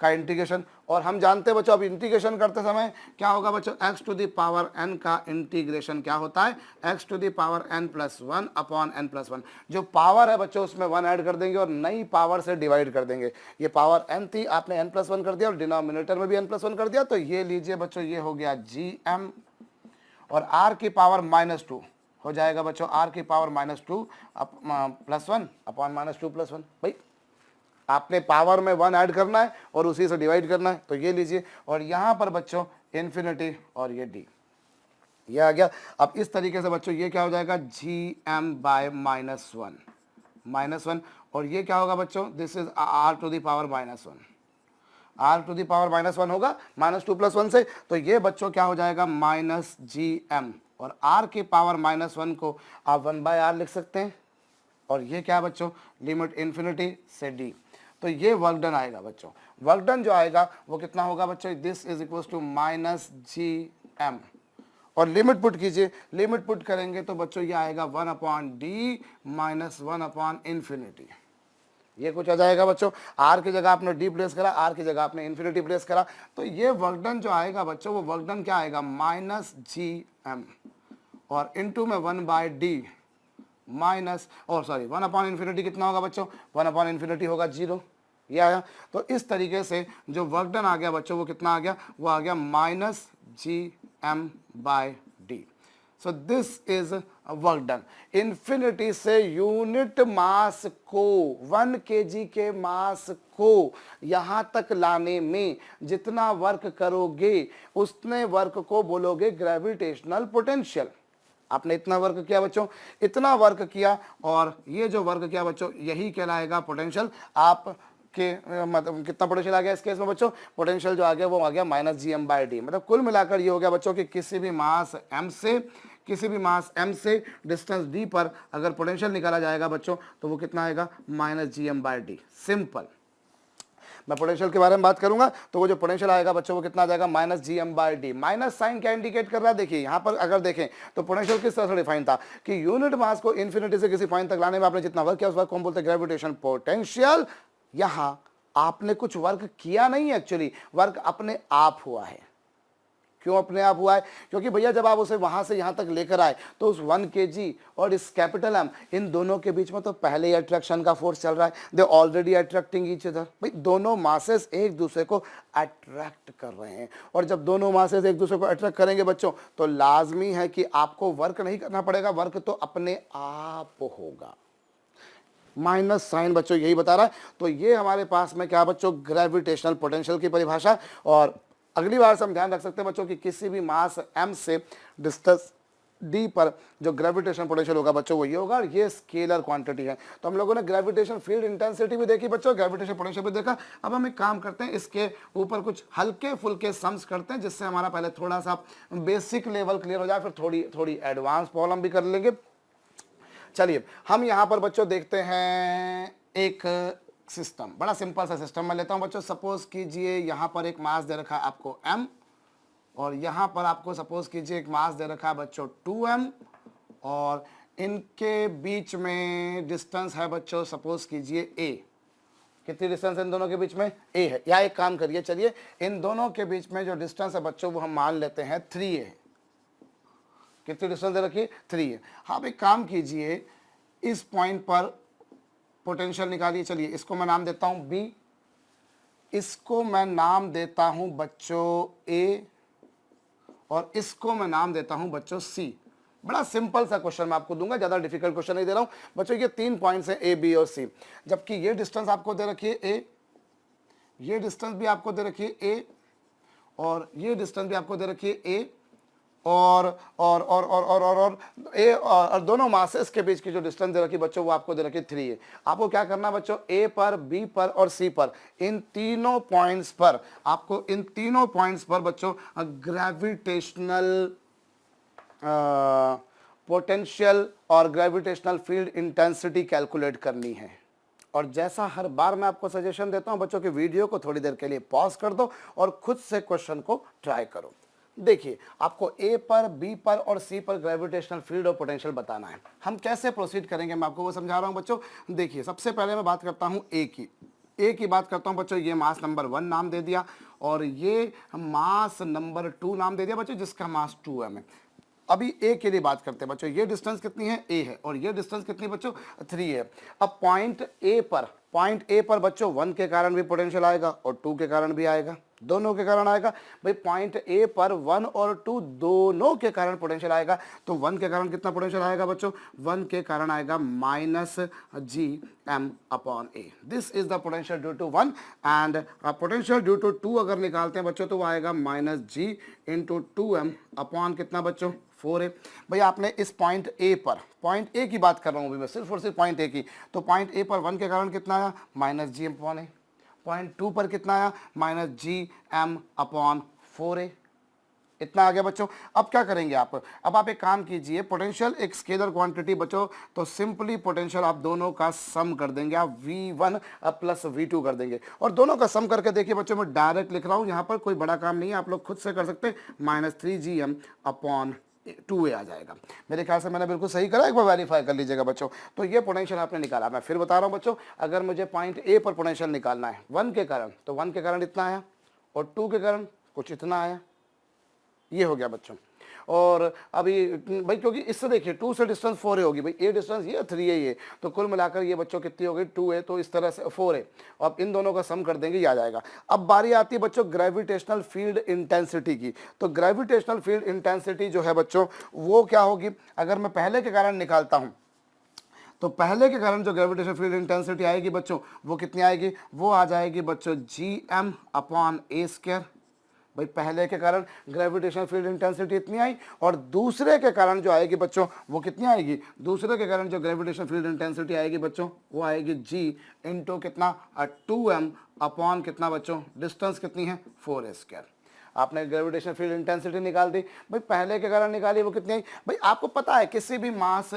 का इंटीग्रेशन। और हम जानते हैं बच्चों अब इंटीग्रेशन करते समय क्या होगा बच्चों, x to the power n का इंटीग्रेशन क्या होता है, x to the power n+1 upon n+1। जो पावर है बच्चों उसमें 1 ऐड कर देंगे और नई पावर से डिवाइड कर देंगे। ये पावर n थी, आपने n+1 कर दिया और डिनोमिनेटर में भी n+1 कर दिया। तो ये लीजिए बच्चों, ये हो गया gm, और r की पावर -2 हो जाएगा बच्चों, r की पावर -2 +1 अपॉन -2+1। भाई आपने पावर में 1 ऐड करना है और उसी से डिवाइड करना है। तो ये लीजिए, और यहाँ पर बच्चों इन्फिनिटी और ये डी, ये आ गया। अब इस तरीके से बच्चों ये क्या हो जाएगा, gm बाय -1, और ये क्या होगा बच्चों, this is r to the power -1, r to the power -1 होगा -2+1 से। तो ये बच्चों क्या हो जाएगा, -gm, और r की पावर -1 को आप 1/r लिख सकते हैं। और ये क्या बच्चों, लिमिट इन्फिनिटी से d। तो ये वर्क डन आएगा बच्चों। वर्क डन जो आएगा वो कितना होगा बच्चों, this is equal to -gm, और लिमिट पुट कीजिए। लिमिट पुट करेंगे तो बच्चों ये आएगा 1/d - 1/इन्फिनिटी। ये कुछ आ जाएगा बच्चों, r की जगह आपने d प्लेस करा, r की जगह आपने इन्फिनिटी प्लेस करा। तो ये वर्क डन जो आएगा बच्चों, वो वर्क डन क्या आएगा, -gm, और इनटू में 1/d माइनस, और सॉरी 1/इन्फिनिटी कितना होगा बच्चों, 1/इन्फिनिटी होगा 0। ये आया। तो इस तरीके से जो वर्क डन आ गया बच्चों, वो कितना आ गया, वो आ गया -gm/d। So this is work done. Infinity से यूनिट मास को, 1 kg के मास को यहां तक लाने में जितना वर्क करोगे उतने वर्क को बोलोगे ग्रेविटेशनल पोटेंशियल। आपने इतना वर्क किया बच्चों, इतना वर्क किया, और ये जो वर्क किया बच्चों यही कहलाएगा पोटेंशियल। आप के मतलब कितना पोटेंशियल आ गया इस केस में बच्चों, पोटेंशियल जो आ गया वो आ गया -gm/d। मतलब कुल मिलाकर ये हो गया बच्चों कि किसी भी मास m से डिस्टेंस d पर अगर पोटेंशियल निकाला जाएगा बच्चों, तो वो कितना आएगा, -gm/d। सिंपल। मैं पोटेंशियल के बारे में बात करूंगा तो वो जो पोटेंशियल आएगा बच्चों वो कितना आ जाएगा, -gm/d। माइनस साइन क्या इंडिकेट कर रहा है, देखिए यहाँ पर अगर देखें तो पोटेंशियल किस तरह से डिफाइन था कि यूनिट मास को इन्फिनिटी से किसी पॉइंट तक लाने में आपने जितना वर्क किया उस वर्क को हम बोलते हैं ग्रेविटेशन पोटेंशियल। यहाँ आपने कुछ वर्क किया नहीं है, एक्चुअली वर्क अपने आप हुआ है। क्यों अपने आप हुआ है, क्योंकि भैया जब आप उसे वहां से यहां तक लेकर आए तो उस 1 kg और इस कैपिटल M, इन दोनों के बीच में तो पहले ही अट्रैक्शन का फोर्स चल रहा है। They already attracting each other. भाई दोनों मासेस एक दूसरे को अट्रैक्ट कर रहे हैं, और जब दोनों मासेस एक दूसरे को अट्रैक्ट करेंगे बच्चों तो लाजमी है कि आपको वर्क नहीं करना पड़ेगा, वर्क तो अपने आप होगा। माइनस साइन बच्चों यही बता रहा है। तो ये हमारे पास में क्या बच्चों, ग्रेविटेशनल पोटेंशियल की परिभाषा। और अगली बार से हम ध्यान रख सकते हैं बच्चों कि किसी भी मास m से डिस्टेंस d पर जो ग्रेविटेशन पोटेंशियल होगा बच्चों वो ये होगा, और ये स्केलर क्वांटिटी है। तो हम लोगों ने ग्रेविटेशन फील्ड इंटेंसिटी भी देखी बच्चों, ग्रेविटेशन पोटेंशियल भी देखा। अब हम एक काम करते हैं, इसके ऊपर कुछ हल्के फुल्के सम्स करते हैं, जिससे हमारा पहले थोड़ा सा बेसिक लेवल क्लियर हो जाए, फिर थोड़ी एडवांस प्रॉब्लम भी कर लेंगे। चलिए हम यहाँ पर बच्चों देखते हैं एक सिस्टम, बड़ा सिंपल सा सिस्टम मैं लेता हूं बच्चों। सपोज कीजिए यहाँ पर एक मास दे रखा है आपको m, और यहाँ पर आपको सपोज कीजिए एक मास दे रखा है बच्चों 2m, और इनके बीच में डिस्टेंस है बच्चों सपोज कीजिए a। कितनी डिस्टेंस इन दोनों के बीच में? a है। या एक काम करिए, चलिए इन दोनों के बीच में जो डिस्टेंस है बच्चों वो हम मान लेते हैं 3 है। कितनी डिस्टेंस दे रखिए? 3 है। आप एक काम कीजिए, इस पॉइंट पर पोटेंशियल निकालिए। चलिए इसको मैं नाम देता हूं b, इसको मैं नाम देता हूं बच्चों a, और इसको मैं नाम देता हूं बच्चों c। बड़ा सिंपल सा क्वेश्चन मैं आपको दूंगा, ज्यादा डिफिकल्ट क्वेश्चन नहीं दे रहा हूं बच्चों। ये 3 पॉइंट्स हैं a, b और c, जबकि ये डिस्टेंस आपको दे रखी है a, ये डिस्टेंस भी आपको दे रखी है a, और ये डिस्टेंस भी आपको दे रखी है a, और ए और दोनों मासेस के बीच की जो डिस्टेंस दे रखी बच्चों वो आपको दे रखी 3 है। आपको क्या करना बच्चों, ए पर, बी पर और सी पर, इन तीनों पॉइंट्स पर आपको, इन तीनों पॉइंट्स पर बच्चों ग्रेविटेशनल पोटेंशियल और ग्रेविटेशनल फील्ड इंटेंसिटी कैलकुलेट करनी है। और जैसा हर बार मैं आपको सजेशन देता हूं बच्चों कि वीडियो को थोड़ी देर के लिए पॉज कर दो और खुद से क्वेश्चन को ट्राई करो। देखिए आपको ए पर, बी पर और सी पर ग्रेविटेशनल फील्ड और पोटेंशियल बताना है। हम कैसे प्रोसीड करेंगे मैं आपको वो समझा रहा हूं बच्चों। देखिए सबसे पहले मैं बात करता हूं ए की बात करता हूं बच्चों। ये मास नंबर 1 नाम दे दिया, और ये मास नंबर 2 नाम दे दिया बच्चों, जिसका मास 2m है। अभी ए के लिए बात करते हैं बच्चों। ये डिस्टेंस कितनी है? ए है, और ये डिस्टेंस कितनी बच्चों? 3 है। अब पॉइंट ए पर बच्चों 1 के कारण भी पोटेंशियल आएगा और 2 के कारण भी आएगा, दोनों के कारण आएगा। भाई पॉइंट ए पर 1 और 2 दोनों के कारण पोटेंशियल आएगा, तो 1 के कारण कितना पोटेंशियल आएगा बच्चों? 1 के कारण आएगा -gm/a। This is the potential due to 1, and potential due to 2 अगर निकालते हैं बच्चों तो वो आएगा -g × 2m अपॉन कितना बच्चों? 4 है। भाई आपने इस पॉइंट ए पर, पॉइंट ए की बात कर रहा हूँ अभी मैं, सिर्फ और सिर्फ पॉइंट ए की, तो पॉइंट ए पर 1 के कारण कितना आया? -gm/a। पॉइंट 2 पर कितना आया? -gm/4a। इतना आ गया बच्चों। अब क्या करेंगे आप? अब आप एक काम कीजिए, पोटेंशियल एक स्केलर क्वांटिटी बच्चों, तो सिंपली पोटेंशियल आप दोनों का सम कर देंगे, आप v1 प्लस v2 कर देंगे, और दोनों का सम करके देखिए बच्चों, मैं डायरेक्ट लिख रहा हूँ, यहाँ पर कोई बड़ा काम नहीं है, आप लोग खुद से कर सकते हैं। -3gm/2a आ जाएगा। मेरे ख्याल से मैंने बिल्कुल सही करा, एक बार वेरीफाई कर लीजिएगा बच्चों। तो ये पोटेंशियल आपने निकाला। मैं फिर बता रहा हूँ बच्चों, अगर मुझे पॉइंट ए पर पोटेंशियल निकालना है 1 के कारण, तो 1 के कारण इतना आया, और 2 के कारण कुछ इतना आया, ये हो गया बच्चों। और अभी भाई क्योंकि इससे देखिए 2 से डिस्टेंस 4 होगी, भाई ए डिस्टेंस ये 3 है, ये तो कुल मिलाकर ये बच्चों कितनी हो गई? 2 है, तो इस तरह से 4 है। अब इन दोनों का सम कर देंगे, ये आ जाएगा। अब बारी आती है बच्चों ग्रेविटेशनल फील्ड इंटेंसिटी की। तो ग्रेविटेशनल फील्ड इंटेंसिटी जो है बच्चों वो क्या होगी? अगर मैं पहले के कारण निकालता हूं, तो पहले के कारण जो ग्रेविटेशनल फील्ड इंटेंसिटी आएगी बच्चों वो कितनी आएगी? वो आ जाएगी बच्चों gm/a²। भाई पहले के कारण ग्रेविटेशनल फील्ड इंटेंसिटी इतनी आई, और दूसरे के कारण जो आएगी बच्चों वो कितनी आएगी? दूसरे के कारण जो ग्रेविटेशनल फील्ड इंटेंसिटी आएगी बच्चों वो आएगी g इंटू कितना? 2m अपॉन कितना बच्चों? डिस्टेंस कितनी है? 4a²। आपने ग्रेविटेशनल फील्ड इंटेंसिटी निकाल दी। भाई पहले के कारण निकाली, वो कितनी आई? भाई आपको पता है किसी भी मास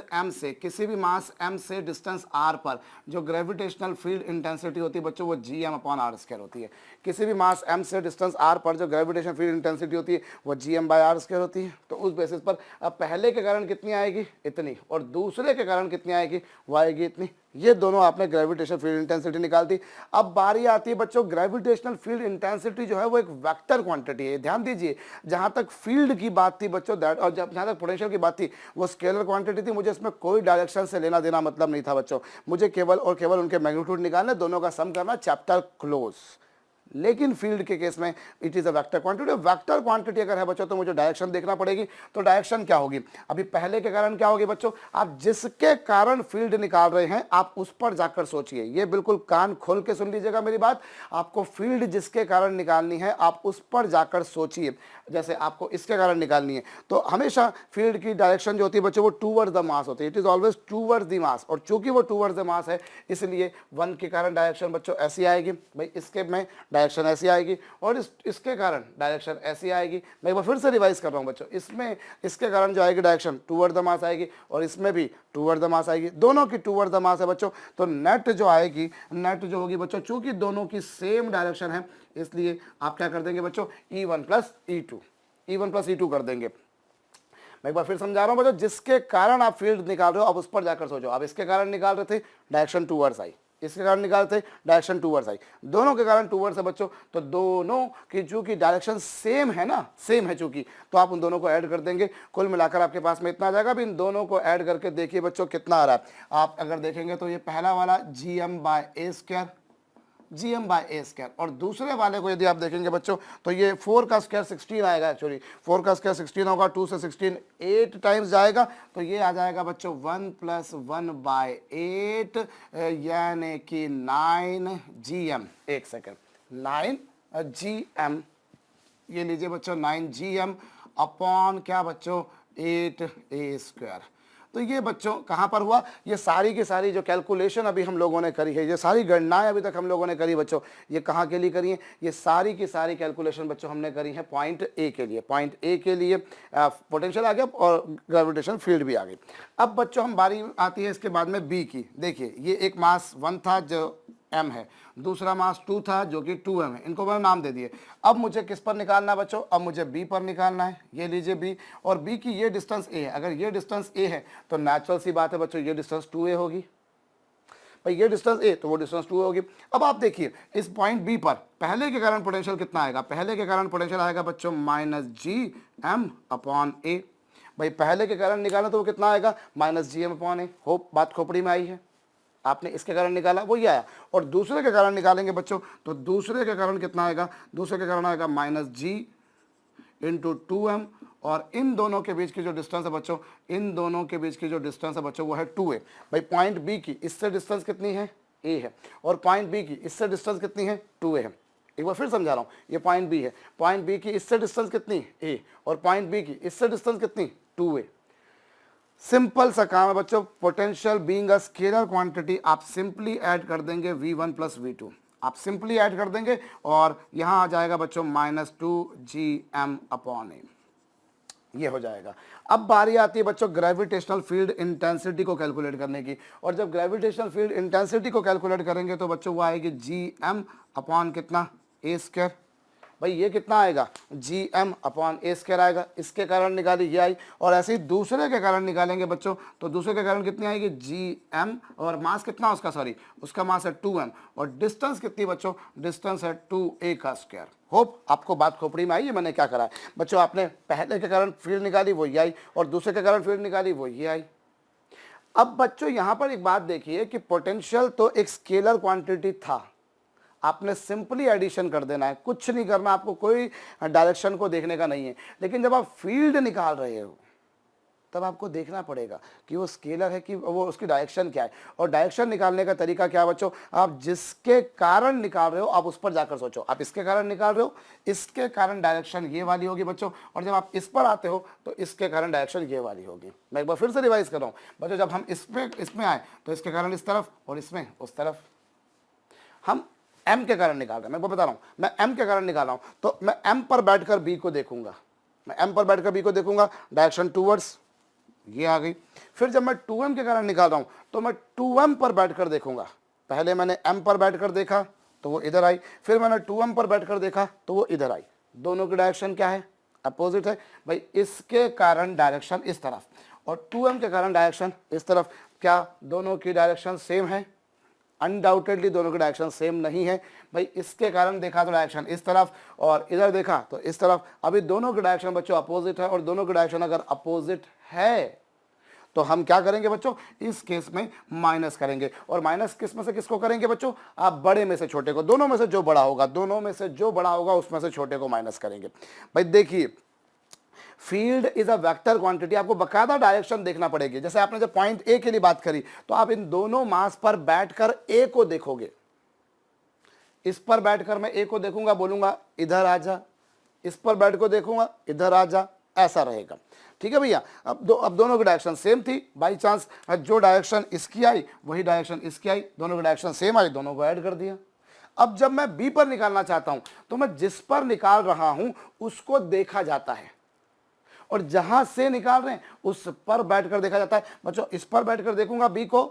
m से डिस्टेंस r पर जो ग्रेविटेशनल फील्ड इंटेंसिटी होती है बच्चों वो gm/r² होती है। किसी भी मास m से डिस्टेंस r पर जो ग्रेविटेशनल फील्ड इंटेंसिटी होती है वो gm/r² होती है। तो उस बेसिस पर अब पहले के कारण कितनी आएगी? इतनी, और दूसरे के कारण कितनी आएगी? वो आएगी इतनी। ये दोनों आपने ग्रेविटेशनल फील्ड इंटेंसिटी निकाल दी। अब बारी आती है बच्चों, ग्रेविटेशनल फील्ड इंटेंसिटी जो है वो एक वेक्टर क्वांटिटी है। ध्यान दीजिए, जहां तक फील्ड की बात थी बच्चों दैट, और जहां तक पोटेंशियल की बात थी वो स्केलर क्वांटिटी थी। मुझे इसमें कोई डायरेक्शन से लेना देना मतलब नहीं था बच्चों, मुझे केवल और केवल उनके मैग्नीट्यूड निकालने, दोनों का सम करना, चैप्टर क्लोज। लेकिन फील्ड के केस में it is a vector quantity. Vector quantity अगर है बच्चों तो मुझे डायरेक्शन देखना पड़ेगी। तो डायरेक्शन क्या होगी? अभी पहले के कारण क्या होगी बच्चों? आप जिसके कारण फील्ड निकाल रहे हैं आप उस पर जाकर सोचिए। ये बिल्कुल कान खोल के सुन लीजिएगा मेरी बात। आपको फील्ड जिसके कारण निकालनी है आप उस पर जाकर सोचिए। जैसे आपको इसके कारण निकालनी है तो हमेशा फील्ड की डायरेक्शन जो होती है बच्चों वो टूवर्ड्स द मास होती है। It is always towards the mass, और चूंकि वो टूवर्ड्स द मास है इसलिए 1 के कारण डायरेक्शन बच्चों ऐसी आएगी, भाई इसके में डायरेक्शन ऐसी आएगी, और इसके कारण डायरेक्शन ऐसी आएगी। मैं एक बार फिर से रिवाइज कर रहा हूं बच्चों, इसमें इसके कारण जो आएगी डायरेक्शन टूवर्ड द मास आएगी, और इसमें भी टूवर्ड द मास आएगी। दोनों की टूवर्ड द मास है बच्चों, तो नेट जो आएगी, नेट जो होगी बच्चों, चूंकि दोनों की सेम डायरेक्शन है इसलिए आप क्या कर देंगे बच्चों? E1 + E2। E1 plus E2 कर देंगे। मैं एक बार फिर समझा रहा हूँ बच्चों, जिसके कारण आप फील्ड निकाल रहे हो, अब उस पर जाकर सोचो। आप इसके कारण निकाल रहे थे, डायरेक्शन टूवर्ड्स आई, इसके कारण निकाल रहे थे, डायरेक्शन टूवर्ड्स आई, दोनों के कारण टूवर्ड्स है बच्चों, तो दोनों की चूंकि डायरेक्शन सेम है ना, सेम है चूंकि, तो आप उन दोनों को ऐड कर देंगे, कुल मिलाकर आपके पास में इतना आ जाएगा। अब इन दोनों को ऐड करके देखिए बच्चों कितना आ रहा है। आप अगर देखेंगे तो ये पहला वाला GM/a², GM/a², और दूसरे वाले को यदि आप देखेंगे बच्चों तो ये 4 का स्क्वायर 16 आएगा। एक्चुअली 4 का स्क्वायर 16 होगा, 2 से 16 8 टाइम्स जाएगा, तो ये आ जाएगा बच्चों 1 + 1/8 यानी कि 9 GM। एक सेकेंड, 9 GM, ये लीजिए बच्चों 9 GM अपॉन क्या बच्चों 8a²। तो ये बच्चों कहाँ पर हुआ, ये सारी की सारी जो कैलकुलेशन अभी हम लोगों ने करी है, ये सारी गणनाएं अभी तक हम लोगों ने करी बच्चों, ये कहाँ के लिए करी है, ये सारी की सारी कैलकुलेशन बच्चों हमने करी है पॉइंट ए के लिए। पॉइंट ए के लिए पोटेंशियल आ गया और ग्रेविटेशन फील्ड भी आ गई। अब बच्चों हम बारी आती है इसके बाद में बी की। देखिए ये एक मास 1 था जो m है, दूसरा मास 2 था जो कि 2m है, इनको मैंने नाम दे दिए। अब मुझे किस पर निकालना है बच्चों, अब मुझे b पर निकालना है। ये लीजिए b, और b की ये डिस्टेंस a है। अगर ये डिस्टेंस a है तो नेचुरल सी बात है बच्चों ये डिस्टेंस 2a होगी। भाई ये डिस्टेंस a तो वो डिस्टेंस 2a होगी। अब आप देखिए इस पॉइंट b पर पहले के कारण पोटेंशियल कितना आएगा, पहले के कारण पोटेंशियल आएगा बच्चों -GM/a। भाई पहले के कारण निकाला तो वो कितना आएगा, -GM/a। होप बात खोपड़ी में आई है। आपने इसके कारण निकाला वो ये आया, और दूसरे के कारण निकालेंगे बच्चों तो दूसरे के कारण कितना आएगा, दूसरे के कारण आएगा -G × 2m, और इन दोनों के बीच की जो डिस्टेंस है बच्चों, इन दोनों के बीच की जो डिस्टेंस है बच्चों वो है 2a। भाई पॉइंट बी की इससे डिस्टेंस कितनी है, a है, और पॉइंट बी की इससे डिस्टेंस कितनी है, 2a है। एक बार फिर समझा रहा हूँ, ये पॉइंट बी है, पॉइंट बी की इससे डिस्टेंस कितनी a, और पॉइंट बी की इससे डिस्टेंस कितनी 2a। सिंपल सा काम है बच्चों, potential being a scalar quantity, आप सिंपली ऐड कर देंगे v1 + v2, आप सिंपली ऐड कर देंगे, और यहाँ आ जाएगा बच्चों -2GM/a, ये हो जाएगा। अब बारी आती है बच्चों ग्रेविटेशनल फील्ड इंटेंसिटी को कैलकुलेट करने की, और जब ग्रेविटेशनल फील्ड इंटेंसिटी को कैलकुलेट करेंगे तो बच्चों वो आएगी GM/ कितना a²। भाई ये कितना आएगा, GM/a² आएगा। इसके कारण निकाली ये आई, और ऐसे ही दूसरे के कारण निकालेंगे बच्चों तो दूसरे के कारण कितनी आएगी, GM, और मास कितना उसका, सॉरी उसका मास है 2m, और डिस्टेंस कितनी बच्चों, डिस्टेंस है 2a²। होप आपको बात खोपड़ी में आई है मैंने क्या करा है बच्चों। आपने पहले के कारण फील्ड निकाली वो ये आई, और दूसरे के कारण फील्ड निकाली वो ये आई। अब बच्चों यहां पर एक बात देखिए कि पोटेंशियल तो एक स्केलर क्वांटिटी था, आपने सिंपली एडिशन कर देना है, कुछ नहीं करना, आपको कोई डायरेक्शन को देखने का नहीं है। लेकिन जब आप फील्ड निकाल रहे हो तब आपको देखना पड़ेगा कि वो स्केलर है कि वो उसकी डायरेक्शन क्या है, और डायरेक्शन निकालने का तरीका क्या है बच्चों, आप जिसके कारण निकाल रहे हो आप उस पर जाकर सोचो। आप इसके कारण निकाल रहे हो, इसके कारण डायरेक्शन ये वाली होगी बच्चों, और जब आप इस पर आते हो तो इसके कारण डायरेक्शन ये वाली होगी। मैं एक बार फिर से रिवाइज कर रहा हूँ बच्चों, जब हम इसमें आए तो इसके कारण इस तरफ, और इसमें उस तरफ। हम m के कारण निकाल रहे हैं, मैं बता रहा हूं, मैं m के कारण निकाल रहा हूं, तो मैं m पर बैठकर b को देखूंगा, मैं m पर बैठकर b को देखूंगा, डायरेक्शन टूवर्ड्स ये आ गई। फिर जब मैं 2m के कारण निकाल रहा हूं तो मैं 2m पर बैठकर देखूंगा। पहले मैंने m पर बैठकर देखा तो वो इधर आई, फिर मैंने 2m पर बैठकर देखा तो वो इधर आई। दोनों की डायरेक्शन क्या है, अपोजिट है। भाई इसके कारण डायरेक्शन इस तरफ, और 2m के कारण डायरेक्शन इस तरफ। क्या दोनों की डायरेक्शन सेम है, अनडाउटेडली दोनों की डायरेक्शन सेम नहीं है। भाई इसके कारण देखा तो डायरेक्शन इस तरफ, और इधर देखा तो इस तरफ। अभी दोनों की डायरेक्शन बच्चों अपोजिट है, और दोनों की डायरेक्शन अगर अपोजिट है तो हम क्या करेंगे बच्चों, इस केस में माइनस करेंगे। और माइनस किस में से किसको करेंगे बच्चों, आप बड़े में से छोटे को, दोनों में से जो बड़ा होगा, दोनों में से जो बड़ा होगा उसमें से छोटे को माइनस करेंगे। भाई देखिए field is a vector quantity, आपको बकायदा डायरेक्शन देखना पड़ेगी। जैसे आपने जब पॉइंट ए के लिए बात करी तो आप इन दोनों मास पर बैठकर ए को देखोगे। इस पर बैठकर मैं ए को देखूंगा, बोलूंगा इधर आ जा, इस पर बैठ को देखूंगा इधर आ जा, ऐसा रहेगा। ठीक है भैया। अब दोनों की डायरेक्शन सेम थी, बाई चांस जो डायरेक्शन इसकी आई वही डायरेक्शन इसकी आई, दोनों की डायरेक्शन सेम आई, दोनों को ऐड कर दिया। अब जब मैं बी पर निकालना चाहता हूं तो मैं जिस पर निकाल रहा हूं उसको देखा जाता है, और जहां से निकाल रहे हैं उस पर बैठकर देखा जाता है। बच्चों इस पर बैठकर देखूंगा बी को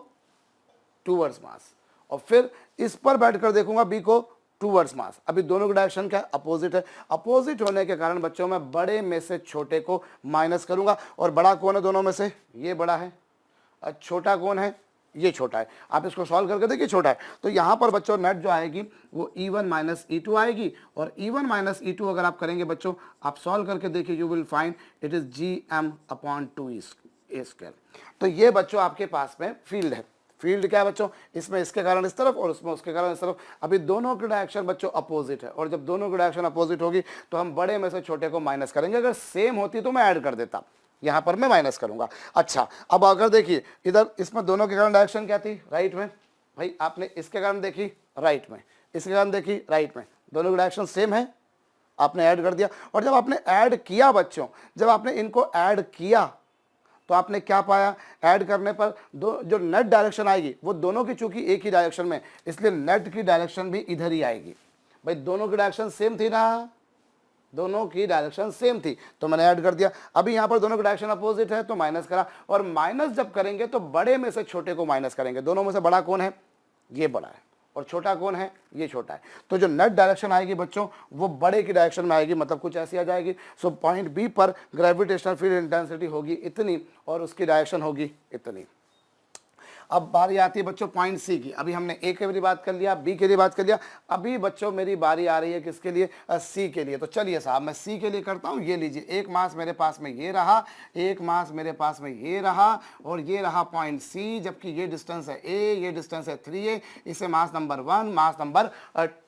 टूवर्ड्स मास, और फिर इस पर बैठकर देखूंगा बी को टूवर्ड्स मास। अभी दोनों की डायरेक्शन क्या अपोजिट है, अपोजिट होने के कारण बच्चों मैं बड़े में से छोटे को माइनस करूंगा। और बड़ा कौन है दोनों में से, ये बड़ा है, और छोटा कौन है, ये छोटा है। आप इसको सॉल्व करके देखिए छोटा है। तो यहाँ पर बच्चों नेट जो आएगी वो E1 माइनस E2 आएगी। और E1 माइनस E2 अगर आप करेंगे बच्चों, आप सॉल्व करके देखिए, you will find it is GM/2 A²। तो ये बच्चों आपके पास में फील्ड है। फील्ड क्या है बच्चों, इसमें इसके कारण इस तरफ और उसमें उसके कारण इस तरफ। अभी दोनों की डायरेक्शन बच्चों अपोजिट है, और जब दोनों की डायरेक्शन अपोजिट होगी तो हम बड़े में से छोटे को माइनस करेंगे। अगर सेम होती तो मैं ऐड कर देता, यहाँ पर मैं माइनस करूंगा। अच्छा, अब अगर देखिए इधर इसमें दोनों के कारण डायरेक्शन क्या थी, राइट में। भाई आपने इसके कारण देखी राइट में, इसके कारण देखी राइट में, दोनों की डायरेक्शन सेम है, आपने ऐड कर दिया। और जब आपने ऐड किया बच्चों, जब आपने इनको ऐड किया तो आपने क्या पाया, ऐड करने पर दो जो नेट डायरेक्शन आएगी वो दोनों की चूंकि एक ही डायरेक्शन में, इसलिए नेट की डायरेक्शन भी इधर ही आएगी। भाई दोनों की डायरेक्शन सेम थी ना, दोनों की डायरेक्शन सेम थी तो मैंने ऐड कर दिया। अभी यहाँ पर दोनों की डायरेक्शन अपोजिट है तो माइनस करा। और माइनस जब करेंगे तो बड़े में से छोटे को माइनस करेंगे। दोनों में से बड़ा कौन है, ये बड़ा है, और छोटा कौन है, ये छोटा है। तो जो नेट डायरेक्शन आएगी बच्चों वो बड़े की डायरेक्शन में आएगी, मतलब कुछ ऐसी आ जाएगी। सो पॉइंट बी पर ग्रेविटेशनल फील्ड इंटेंसिटी होगी इतनी और उसकी डायरेक्शन होगी इतनी। अब बारी आती है बच्चों पॉइंट सी की। अभी हमने ए के लिए बात कर लिया, बी के लिए बात कर लिया, अभी बच्चों मेरी बारी आ रही है किसके लिए, सी के लिए। तो चलिए साहब मैं सी के लिए करता हूँ। ये लीजिए, एक मास मेरे पास में ये रहा, एक मास मेरे पास में ये रहा, और ये रहा पॉइंट सी, जबकि ये डिस्टेंस है ए, ये डिस्टेंस है 3a। इसे मास नंबर 1, मास नंबर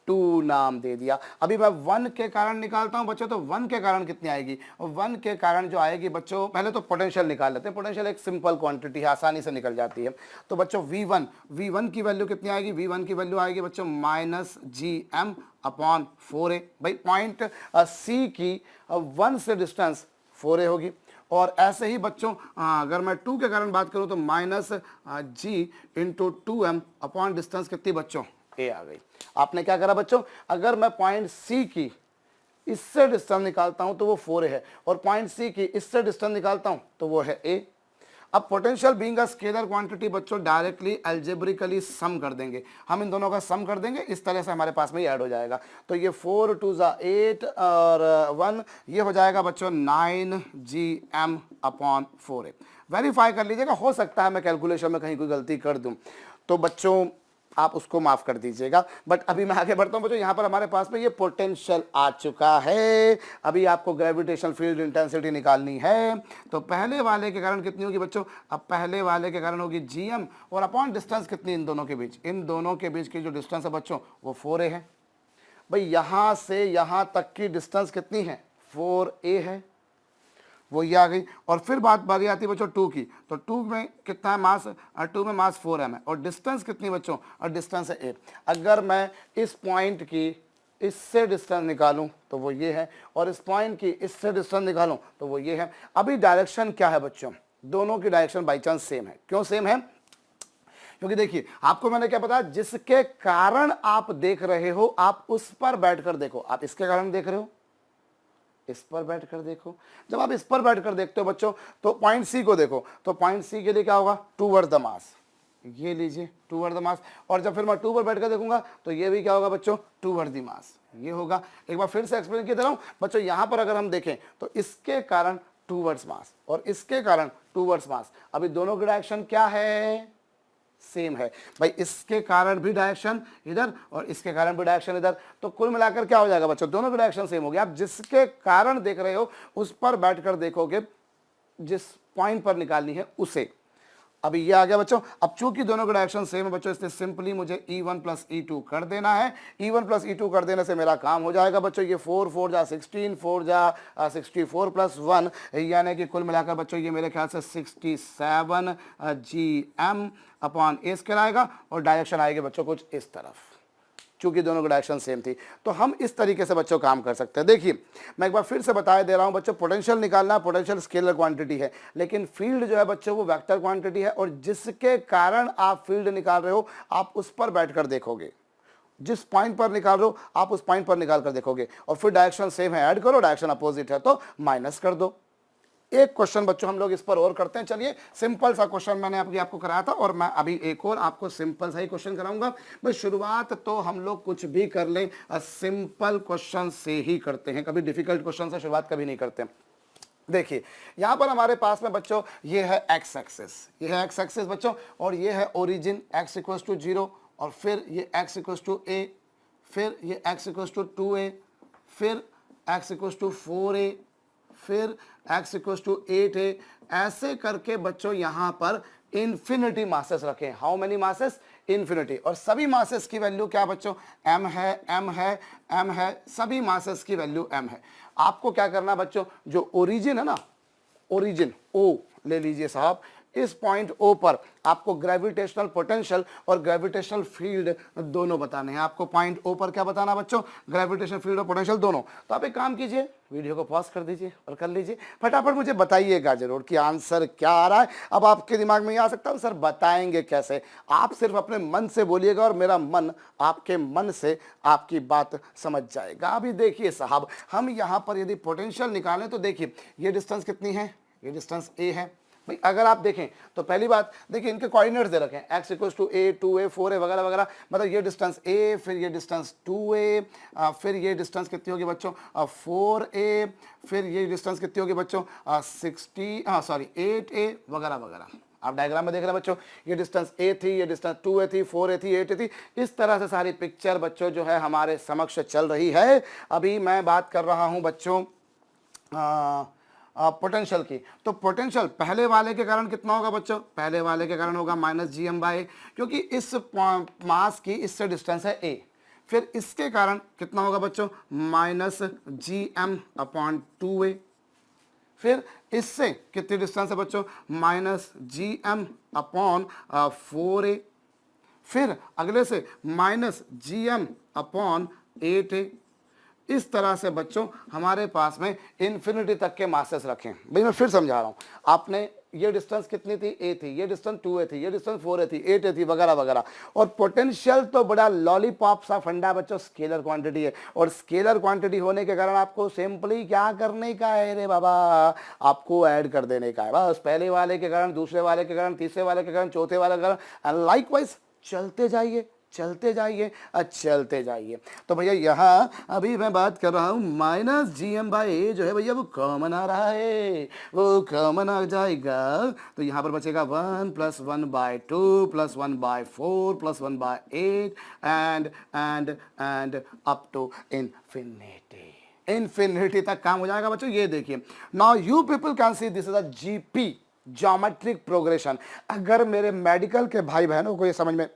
2 नाम दे दिया। अभी मैं 1 के कारण निकालता हूं बच्चों। तो 1 के कारण कितनी आएगी, और 1 के कारण जो आएगी बच्चों, पहले तो पोटेंशियल निकाल लेते हैं। पोटेंशियल एक सिंपल क्वांटिटी है, आसानी से निकल जाती है। तो बच्चों V1 की वैल्यू कितनी आएगी, V1 की वैल्यू आएगी बच्चों -GM/4a। भाई पॉइंट सी की 1 से डिस्टेंस 4a होगी। और ऐसे ही बच्चों अगर मैं 2 के कारण बात करूं तो -G/2m डिस्टेंस कितनी बच्चों, ए आ गई। आपने क्या करा बच्चों, अगर मैं पॉइंट सी की इससे डिस्टेंस निकालता हूं तो वो 4a है, और पॉइंट सी की इससे डिस्टेंस निकालता हूं तो वो है a। अब potential being a scalar quantity बच्चों डायरेक्टली अलजेब्रिकली सम कर देंगे, हम इन दोनों का सम कर देंगे, इस तरह से हमारे पास में ये ऐड हो जाएगा। तो ये 4 2 8 और 1, ये हो जाएगा बच्चों 9GM/4a। वेरीफाई कर लीजिएगा, हो सकता है मैं कैलकुलेशन में कहीं कोई गलती कर दूं, तो बच्चों आप उसको माफ कर दीजिएगा। बट अभी मैं आगे बढ़ता हूं बच्चों। यहां पर हमारे पास में ये पोटेंशियल आ चुका है। अभी आपको ग्रेविटेशनल फील्ड इंटेंसिटी निकालनी है। तो पहले वाले के कारण कितनी होगी बच्चों, अब पहले वाले के कारण होगी GM, और अपॉन डिस्टेंस कितनी इन दोनों के बीच, इन दोनों के बीच की जो डिस्टेंस है बच्चों वो 4a है। भाई यहां से यहां तक की डिस्टेंस कितनी है, 4a है, वो ये आ गई। और फिर बात बारी आती है बच्चों 2 की। तो 2 में कितना है मास, 2 में मास 4m है, और डिस्टेंस कितनी बच्चों, और डिस्टेंस है a। अगर मैं इस पॉइंट की इससे डिस्टेंस निकालूं तो वो ये है, और इस पॉइंट की इससे डिस्टेंस निकालूं तो वो ये है। अभी डायरेक्शन क्या है बच्चों, दोनों की डायरेक्शन बाई चांस सेम है। क्यों सेम है, क्योंकि देखिए आपको मैंने क्या बताया, जिसके कारण आप देख रहे हो आप उस पर बैठकर देखो। आप इसके कारण देख रहे हो, इस पर बैठकर देखो। जब आप इस पर बैठकर देखते हो बच्चों तो पॉइंट सी को देखो, तो पॉइंट सी के लिए क्या होगा, टूवर्ड द मास, ये लीजिए टूवर्ड द मास। और जब फिर मैं 2 पर बैठकर देखूंगा तो ये भी क्या होगा बच्चों, टूवर्ड द मास, ये होगा। एक बार फिर से एक्सप्लेन किया दे रहा हूं बच्चों। यहां पर अगर हम देखें तो इसके कारण टूवर्ड्स मास और इसके कारण टूवर्ड्स मास। अभी दोनों की डायरेक्शन क्या है, सेम है। भाई इसके कारण भी डायरेक्शन इधर और इसके कारण भी डायरेक्शन इधर, तो कुल मिलाकर क्या हो जाएगा बच्चों, दोनों की डायरेक्शन सेम हो गया। आप जिसके कारण देख रहे हो उस पर बैठकर देखोगे, जिस पॉइंट पर निकालनी है उसे। अभी ये आ गया बच्चों। अब चूंकि दोनों का डायरेक्शन सेम है बच्चों, इसलिए सिंपली मुझे E1 + E2 कर देना है। E1 + E2 कर देने से मेरा काम हो जाएगा बच्चों। ये 4 4 जा 16, 4 जा 64 + 1, यानी कि कुल मिलाकर बच्चों ये मेरे ख्याल से 67 GM/A स्क्वायर आएगा, और डायरेक्शन आएगी बच्चों कुछ इस तरफ, चूंकि दोनों की डायरेक्शन सेम थी। तो हम इस तरीके से बच्चों काम कर सकते हैं। देखिए मैं एक बार फिर से बता दे रहा हूं बच्चों, पोटेंशियल निकालना पोटेंशियल स्केलर क्वांटिटी है, लेकिन फील्ड जो है बच्चों वो वेक्टर क्वांटिटी है, और जिसके कारण आप फील्ड निकाल रहे हो आप उस पर बैठकर देखोगे। जिस पॉइंट पर निकाल रहे हो आप उस पॉइंट पर निकाल कर देखोगे, और फिर डायरेक्शन सेम है ऐड करो, डायरेक्शन अपोजिट है तो माइनस कर दो। एक क्वेश्चन बच्चों हम लोग इस पर और करते हैं। चलिए, सिंपल सा क्वेश्चन मैंने आपको कराया था और मैं अभी एक और आपको सिंपल सा ही क्वेश्चन कराऊंगा। भाई शुरुआत तो हम लोग कुछ भी कर लें सिंपल क्वेश्चन से ही करते हैं, कभी डिफिकल्ट क्वेश्चन से शुरुआत कभी नहीं करते। देखिए यहां पर हमारे पास में बच्चों ये है एक्स एक्सिस, ये है एक्स एक्सिस बच्चों, और ये है ओरिजिन x इक्वल्स टू 0, और फिर ये x इक्वल्स टू a, फिर ये x इक्वल्स टू 2a, फिर x इक्वल्स टू 4a, फिर x इक्वल्स टू 8a। ऐसे करके बच्चों यहां पर इन्फिनिटी मासेस रखें। How many masses? इन्फिनिटी। और सभी मासेस की वैल्यू क्या बच्चों? m है, m है, m है, सभी मासेस की वैल्यू m है। आपको क्या करना बच्चों, जो ओरिजिन है ना, ओरिजिन O ले लीजिए साहब, इस पॉइंट O पर आपको ग्रेविटेशनल पोटेंशियल और ग्रेविटेशनल फील्ड दोनों बताने हैं। आपको पॉइंट O पर क्या बताना बच्चों? ग्रेविटेशनल फील्ड और पोटेंशियल दोनों। तो आप एक काम कीजिए, वीडियो को पॉज कर दीजिए और कर लीजिए फटाफट, मुझे बताइएगा जरूर कि आंसर क्या आ रहा है। अब आपके दिमाग में ये आ सकता है सर बताएंगे कैसे? आप सिर्फ अपने मन से बोलिएगा और मेरा मन आपके मन से आपकी बात समझ जाएगा। अभी देखिए साहब, हम यहाँ पर यदि पोटेंशियल निकालें तो देखिए ये डिस्टेंस कितनी है, ये डिस्टेंस a है। भाई अगर आप देखें तो पहली बात देखिए, इनके कोऑर्डिनेट्स दे रखे हैं x equals to a, 2a, 4a वगैरह वगैरह, मतलब ये डिस्टेंस a, फिर ये डिस्टेंस 2a, फिर ये डिस्टेंस कितनी होगी बच्चों 4a, फिर ये डिस्टेंस कितनी होगी बच्चों 8a वगैरह वगैरह। आप डायग्राम में देख रहे हैं बच्चों, ये डिस्टेंस a थी, ये डिस्टेंस 2a थी, 4a थी, 8a थी। इस तरह से सारी पिक्चर बच्चों जो है हमारे समक्ष चल रही है। अभी मैं बात कर रहा हूं बच्चों पोटेंशियल की। तो पोटेंशियल पहले वाले के कारण कितना होगा बच्चों? पहले वाले के कारण होगा -gm/a, क्योंकि इस मास की इससे डिस्टेंस है a। फिर इसके कारण कितना होगा बच्चों? -gm/2a। फिर इससे कितनी डिस्टेंस है बच्चों? -gm/4a। फिर अगले से -gm/8a। इस तरह से बच्चों हमारे पास में इन्फिनिटी तक के मासेस रखें। भाई मैं फिर समझा रहा हूं, आपने ये डिस्टेंस कितनी थी? a थी, ये डिस्टेंस 2a थी, ये डिस्टेंस 4a थी, 8a थी वगैरह वगैरह। और पोटेंशियल तो बड़ा लॉलीपॉप सा फंडा बच्चों, स्केलर क्वांटिटी है, और स्केलर क्वांटिटी होने के कारण आपको सिंपली क्या करने का है रे बाबा? आपको ऐड कर देने का है बस। पहले वाले के कारण, दूसरे वाले के कारण, तीसरे वाले के कारण, चौथे वाले के कारण, एंड लाइकवाइज चलते जाइए, चलते जाइए, चलते जाइए। तो भैया यहाँ अभी मैं बात कर रहा हूँ -gm/a जो है भैया वो कॉमन आ रहा है, वो कॉमन आ जाएगा। तो यहाँ पर बचेगा 1 + 1/2 + 1/4 + 1/8 and up to infinity. Infinity तक काम हो जाएगा बच्चों। ये देखिए, now you people can see this is a GP, geometric progression. अगर मेरे मेडिकल के भाई बहनों को ये समझ में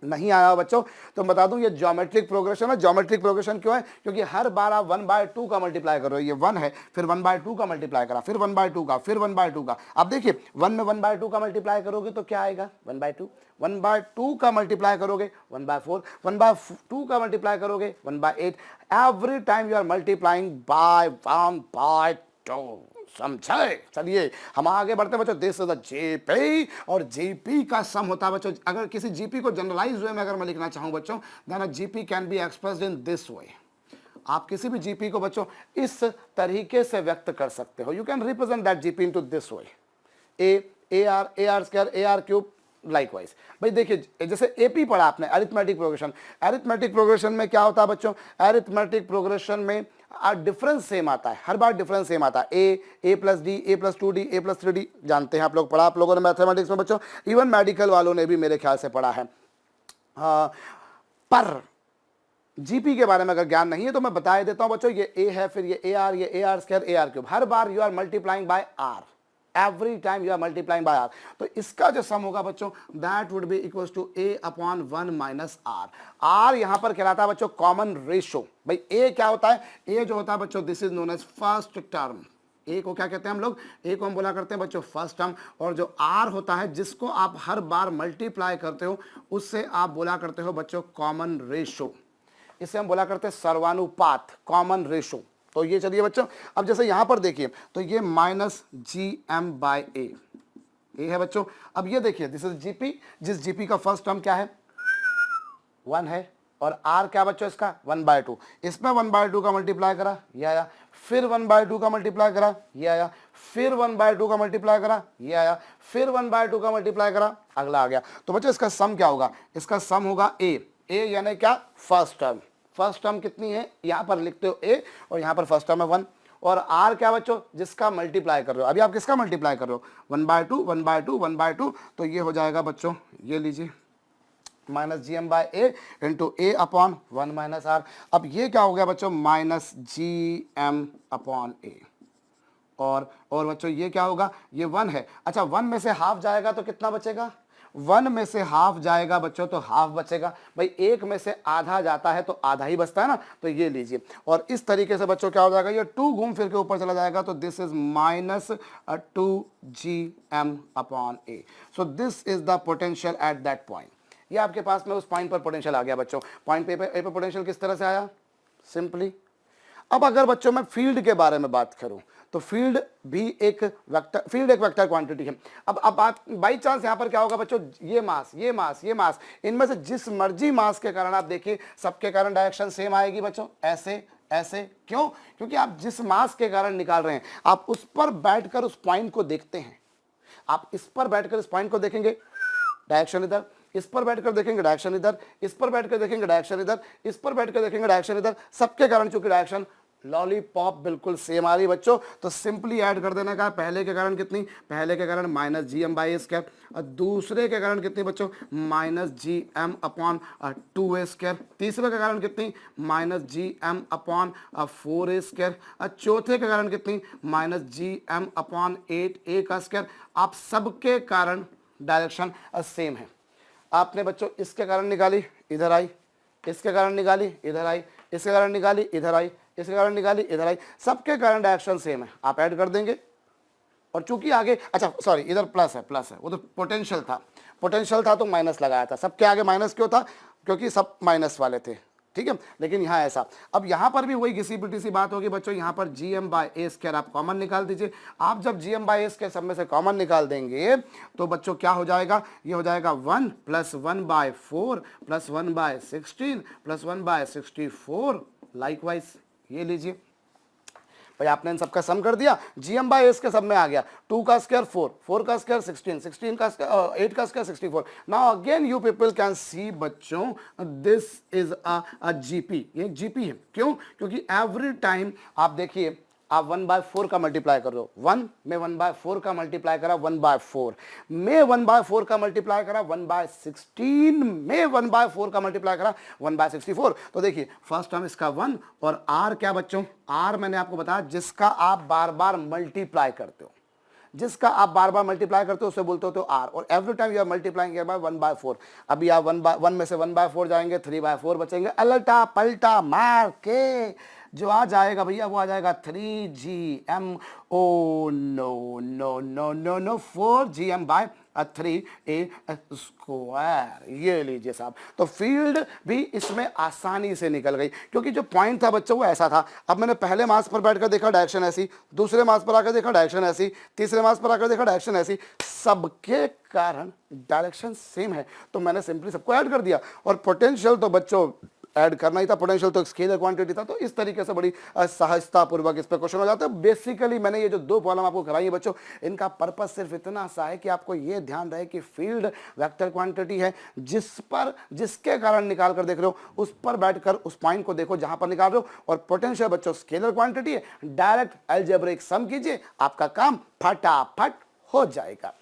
नहीं आया बच्चों तो बता दूं, ये ज्योमेट्रिक प्रोग्रेशन है। ज्योमेट्रिक प्रोग्रेशन क्यों है? क्योंकि हर बार आप 1/2 का मल्टीप्लाई करो, ये 1 है, फिर 1/2 का मल्टीप्लाई करा, फिर 1/2 का, फिर 1/2 का। अब देखिए 1 में 1/2 का मल्टीप्लाई करोगे तो क्या आएगा? 1/2। 1/2 का मल्टीप्लाई करोगे 1/4, 1/2 का मल्टीप्लाई करोगे 1/8। Every time you are multiplying by 1/2। समझे? चलिए हम आगे बढ़ते हैं बच्चों। दिस इज जीपी, और जीपी का सम होता है बच्चों। अगर किसी जीपी को जनरलाइज वे में अगर मैं लिखना चाहूं बच्चों, then GP can be expressed in this way. आप किसी भी जीपी को बच्चों इस तरीके से व्यक्त कर सकते हो। You can represent that GP into this way, AR² AR³ likewise. भाई देखिए जैसे एपी पढ़ा आपने, अरिथमेटिक प्रोग्रेशन। अरिथमेटिक प्रोग्रेशन में क्या होता है बच्चों? अरिथमेटिक प्रोग्रेशन में डिफरेंस सेम आता है, हर बार डिफरेंस सेम आता है। a + d, a + 2d, a + 3d, जानते हैं आप लोग, पढ़ा आप लोगों ने मैथमेटिक्स में बच्चों, इवन मेडिकल वालों ने भी मेरे ख्याल से पढ़ा है। पर जीपी के बारे में अगर ज्ञान नहीं है तो मैं बता देता हूं बच्चों, ये a है, फिर ये AR, ये AR² AR³। हर बार you are multiplying by r, every time you are multiplying by r। तो इसका जो सम होगा बच्चों, that would be equals to a/1 - r। r यहां पर कहलाता है बच्चों कॉमन रेशो। भाई a क्या होता है? a जो होता है बच्चों, this is known as first term. a को क्या कहते हैं हम लोग? a को हम बोला करते हैं बच्चों फर्स्ट टर्म। और जो r होता है, जिसको आप हर बार मल्टीप्लाई करते हो, उससे आप बोला करते हो बच्चों कॉमन रेशो। इसे हम बोला करते हैं सर्वानुपात, कॉमन रेशो। तो ये चलिए बच्चों, अब जैसे यहां पर देखिए तो ये -gm/a है बच्चों। अब ये देखिए दिस इज जीपी, जिस जीपी का फर्स्ट टर्म क्या है? 1 है, और आर क्या बच्चों इसका 1/2, इसमें 1/2 का मल्टीप्लाई करा ये आया, फिर 1/2 का मल्टीप्लाई करा ये आया, फिर 1/2 का मल्टीप्लाई करा ये आया, फिर 1/2 का मल्टीप्लाई करा अगला आ गया। तो बच्चों इसका सम क्या होगा, इसका सम होगा ए यानी क्या फर्स्ट टर्म, फर्स्ट टर्म कितनी है यहां पर लिखते हो ए और यहां पर फर्स्ट टर्म है 1, और आर क्या बच्चों जिसका मल्टीप्लाई कर रहे हो, अभी आप किसका मल्टीप्लाई कर रहे हो 1/2 1/2 1/2, तो ये हो जाएगा बच्चों ये लीजिए minus G M by A into A upon 1 minus R. अब ये क्या हो गया बच्चों minus G M upon A, और बच्चों ये क्या होगा ये 1 है, अच्छा 1 में से हाफ जाएगा तो कितना बचेगा, 1 में से हाफ जाएगा बच्चों तो हाफ बचेगा, भाई 1 में से आधा जाता है तो आधा ही बचता है ना, तो ये लीजिए, और इस तरीके से बच्चों क्या हो जाएगा ये 2 घूम फिर के ऊपर चला जाएगा, तो this is minus 2gm upon A. So this is the potential at that point. ये आपके पास में उस पॉइंट पर पोटेंशियल आ गया बच्चों। पॉइंट पे पे पोटेंशियल किस तरह से आया, सिंपली। अब अगर बच्चों मैं फील्ड के बारे में बात करूं तो फील्ड भी एक वेक्टर, फील्ड एक वेक्टर क्वांटिटी है। अब बात बाई चांस यहां पर क्या होगा बच्चों, ये मास ये मास ये मास, इनमें से जिस मर्जी मास के कारण आप देखिए सबके कारण डायरेक्शन सेम आएगी बच्चों, ऐसे ऐसे, क्यों, क्योंकि आप जिस मास के कारण निकाल रहे हैं आप उस पर बैठकर उस पॉइंट को देखते हैं, आप इस पर बैठकर इस पॉइंट को देखेंगे डायरेक्शन इधर, इस पर बैठकर देखेंगे डायरेक्शन इधर, इस पर बैठकर देखेंगे डायरेक्शन इधर, इस पर बैठकर देखेंगे डायरेक्शन इधर, सबके कारण चूंकि डायरेक्शन लॉलीपॉप बिल्कुल सेम आ रही बच्चों, तो सिंपली ऐड कर देने का, पहले के कारण कितनी, पहले के कारण minus G M by A square, और दूसरे के कारण कितनी बच्चों minus G M upon 2a square, तीसरे के कारण कितनी minus G M upon 4a square, और चौथे के कारण कितनी minus G M upon 8a का स्क्वायर। आप सबके कारण डायरेक्शन सेम है। आपने बच्चों इसके कारण निकाली इधर आई, इसके कारण निकाली इधर आई, इसके कारण निकाली इधर आई, इसके कारण निकाली इधर आई, सबके कारण डायरेक्शन सेम है, आप ऐड कर देंगे। और चूंकि आगे अच्छा सॉरी इधर प्लस है वो तो पोटेंशियल था तो माइनस लगाया था, सबके आगे माइनस क्यों था, क्योंकि सब माइनस वाले थे, ठीक है, लेकिन यहाँ ऐसा। अब यहाँ पर भी वही घिसी पिटी सी बात होगी बच्चों, यहाँ पर G M by A square आप कॉमन निकाल दीजिए। आप जब G M by A square सब में से कॉमन निकाल देंगे तो बच्चों क्या हो जाएगा, ये हो जाएगा 1 प्लस 1/4 प्लस 1/16 प्लस 1/64 लाइकवाइज। ये लीजिए भाई आपने इन सबका सम कर दिया, जीएम बाई एस के सब में आ गया, 2 का स्क्वायर 4, 4 का स्क्वायर 16, 16 का स्क्वायर 8 का square 64। Now again you people can सी बच्चों दिस इज अ जीपी, ये जीपी है, क्यों, क्योंकि एवरी टाइम आप देखिए आप 1/4 का मल्टीप्लाई कर दो, 1 में 1/4 का मल्टीप्लाई करा 1/4 में 1/4 का मल्टीप्लाई करा 1/16 में 1/4 का मल्टीप्लाई करा 1/64। तो देखिए फर्स्ट टर्म इसका 1 और आर क्या बच्चों, आर मैंने आपको बताया जिसका आप बार बार मल्टीप्लाई करते हो, जिसका आप बार बार मल्टीप्लाई करते हो उसे बोलते हो तो आर, और every time you are multiplying by 1/4। अभी आप 1 में से 1/4 जाएंगे 3/4 बचेंगे, अलटा पलटा मार के जो आ जाएगा भैया वो आ जाएगा 3gm, oh no no no no no 4gm by 3a square. ये लीजिए साहब, तो फील्ड भी इसमें आसानी से निकल गई, क्योंकि जो पॉइंट था बच्चों वो ऐसा था। अब मैंने पहले मास पर बैठकर देखा डायरेक्शन ऐसी, दूसरे मास पर आकर देखा डायरेक्शन ऐसी, तीसरे मास पर आकर देखा डायरेक्शन ऐसी, सबके कारण डायरेक्शन सेम है, तो मैंने सिंपली सबको ऐड कर दिया। और पोटेंशियल तो बच्चों ऐड करना ही था, पोटेंशियल तो एक स्केलर क्वांटिटी था, तो इस तरीके से बड़ी सहजता पूर्वक इस पर क्वेश्चन हो जाता है। बेसिकली मैंने ये जो 2 प्रॉब्लम आपको कराई है बच्चों, इनका पर्पस सिर्फ इतना सा है कि आपको ये ध्यान रहे कि फील्ड वेक्टर क्वांटिटी है, जिसके कारण निकाल कर देख रहे हो उस पर बैठकर उस पॉइंट को देखो जहां पर निकाल रहे हो, और पोटेंशियल बच्चों स्केलर क्वांटिटी है, डायरेक्ट अलजेब्रिक सम कीजिए, आपका काम फटाफट हो जाएगा।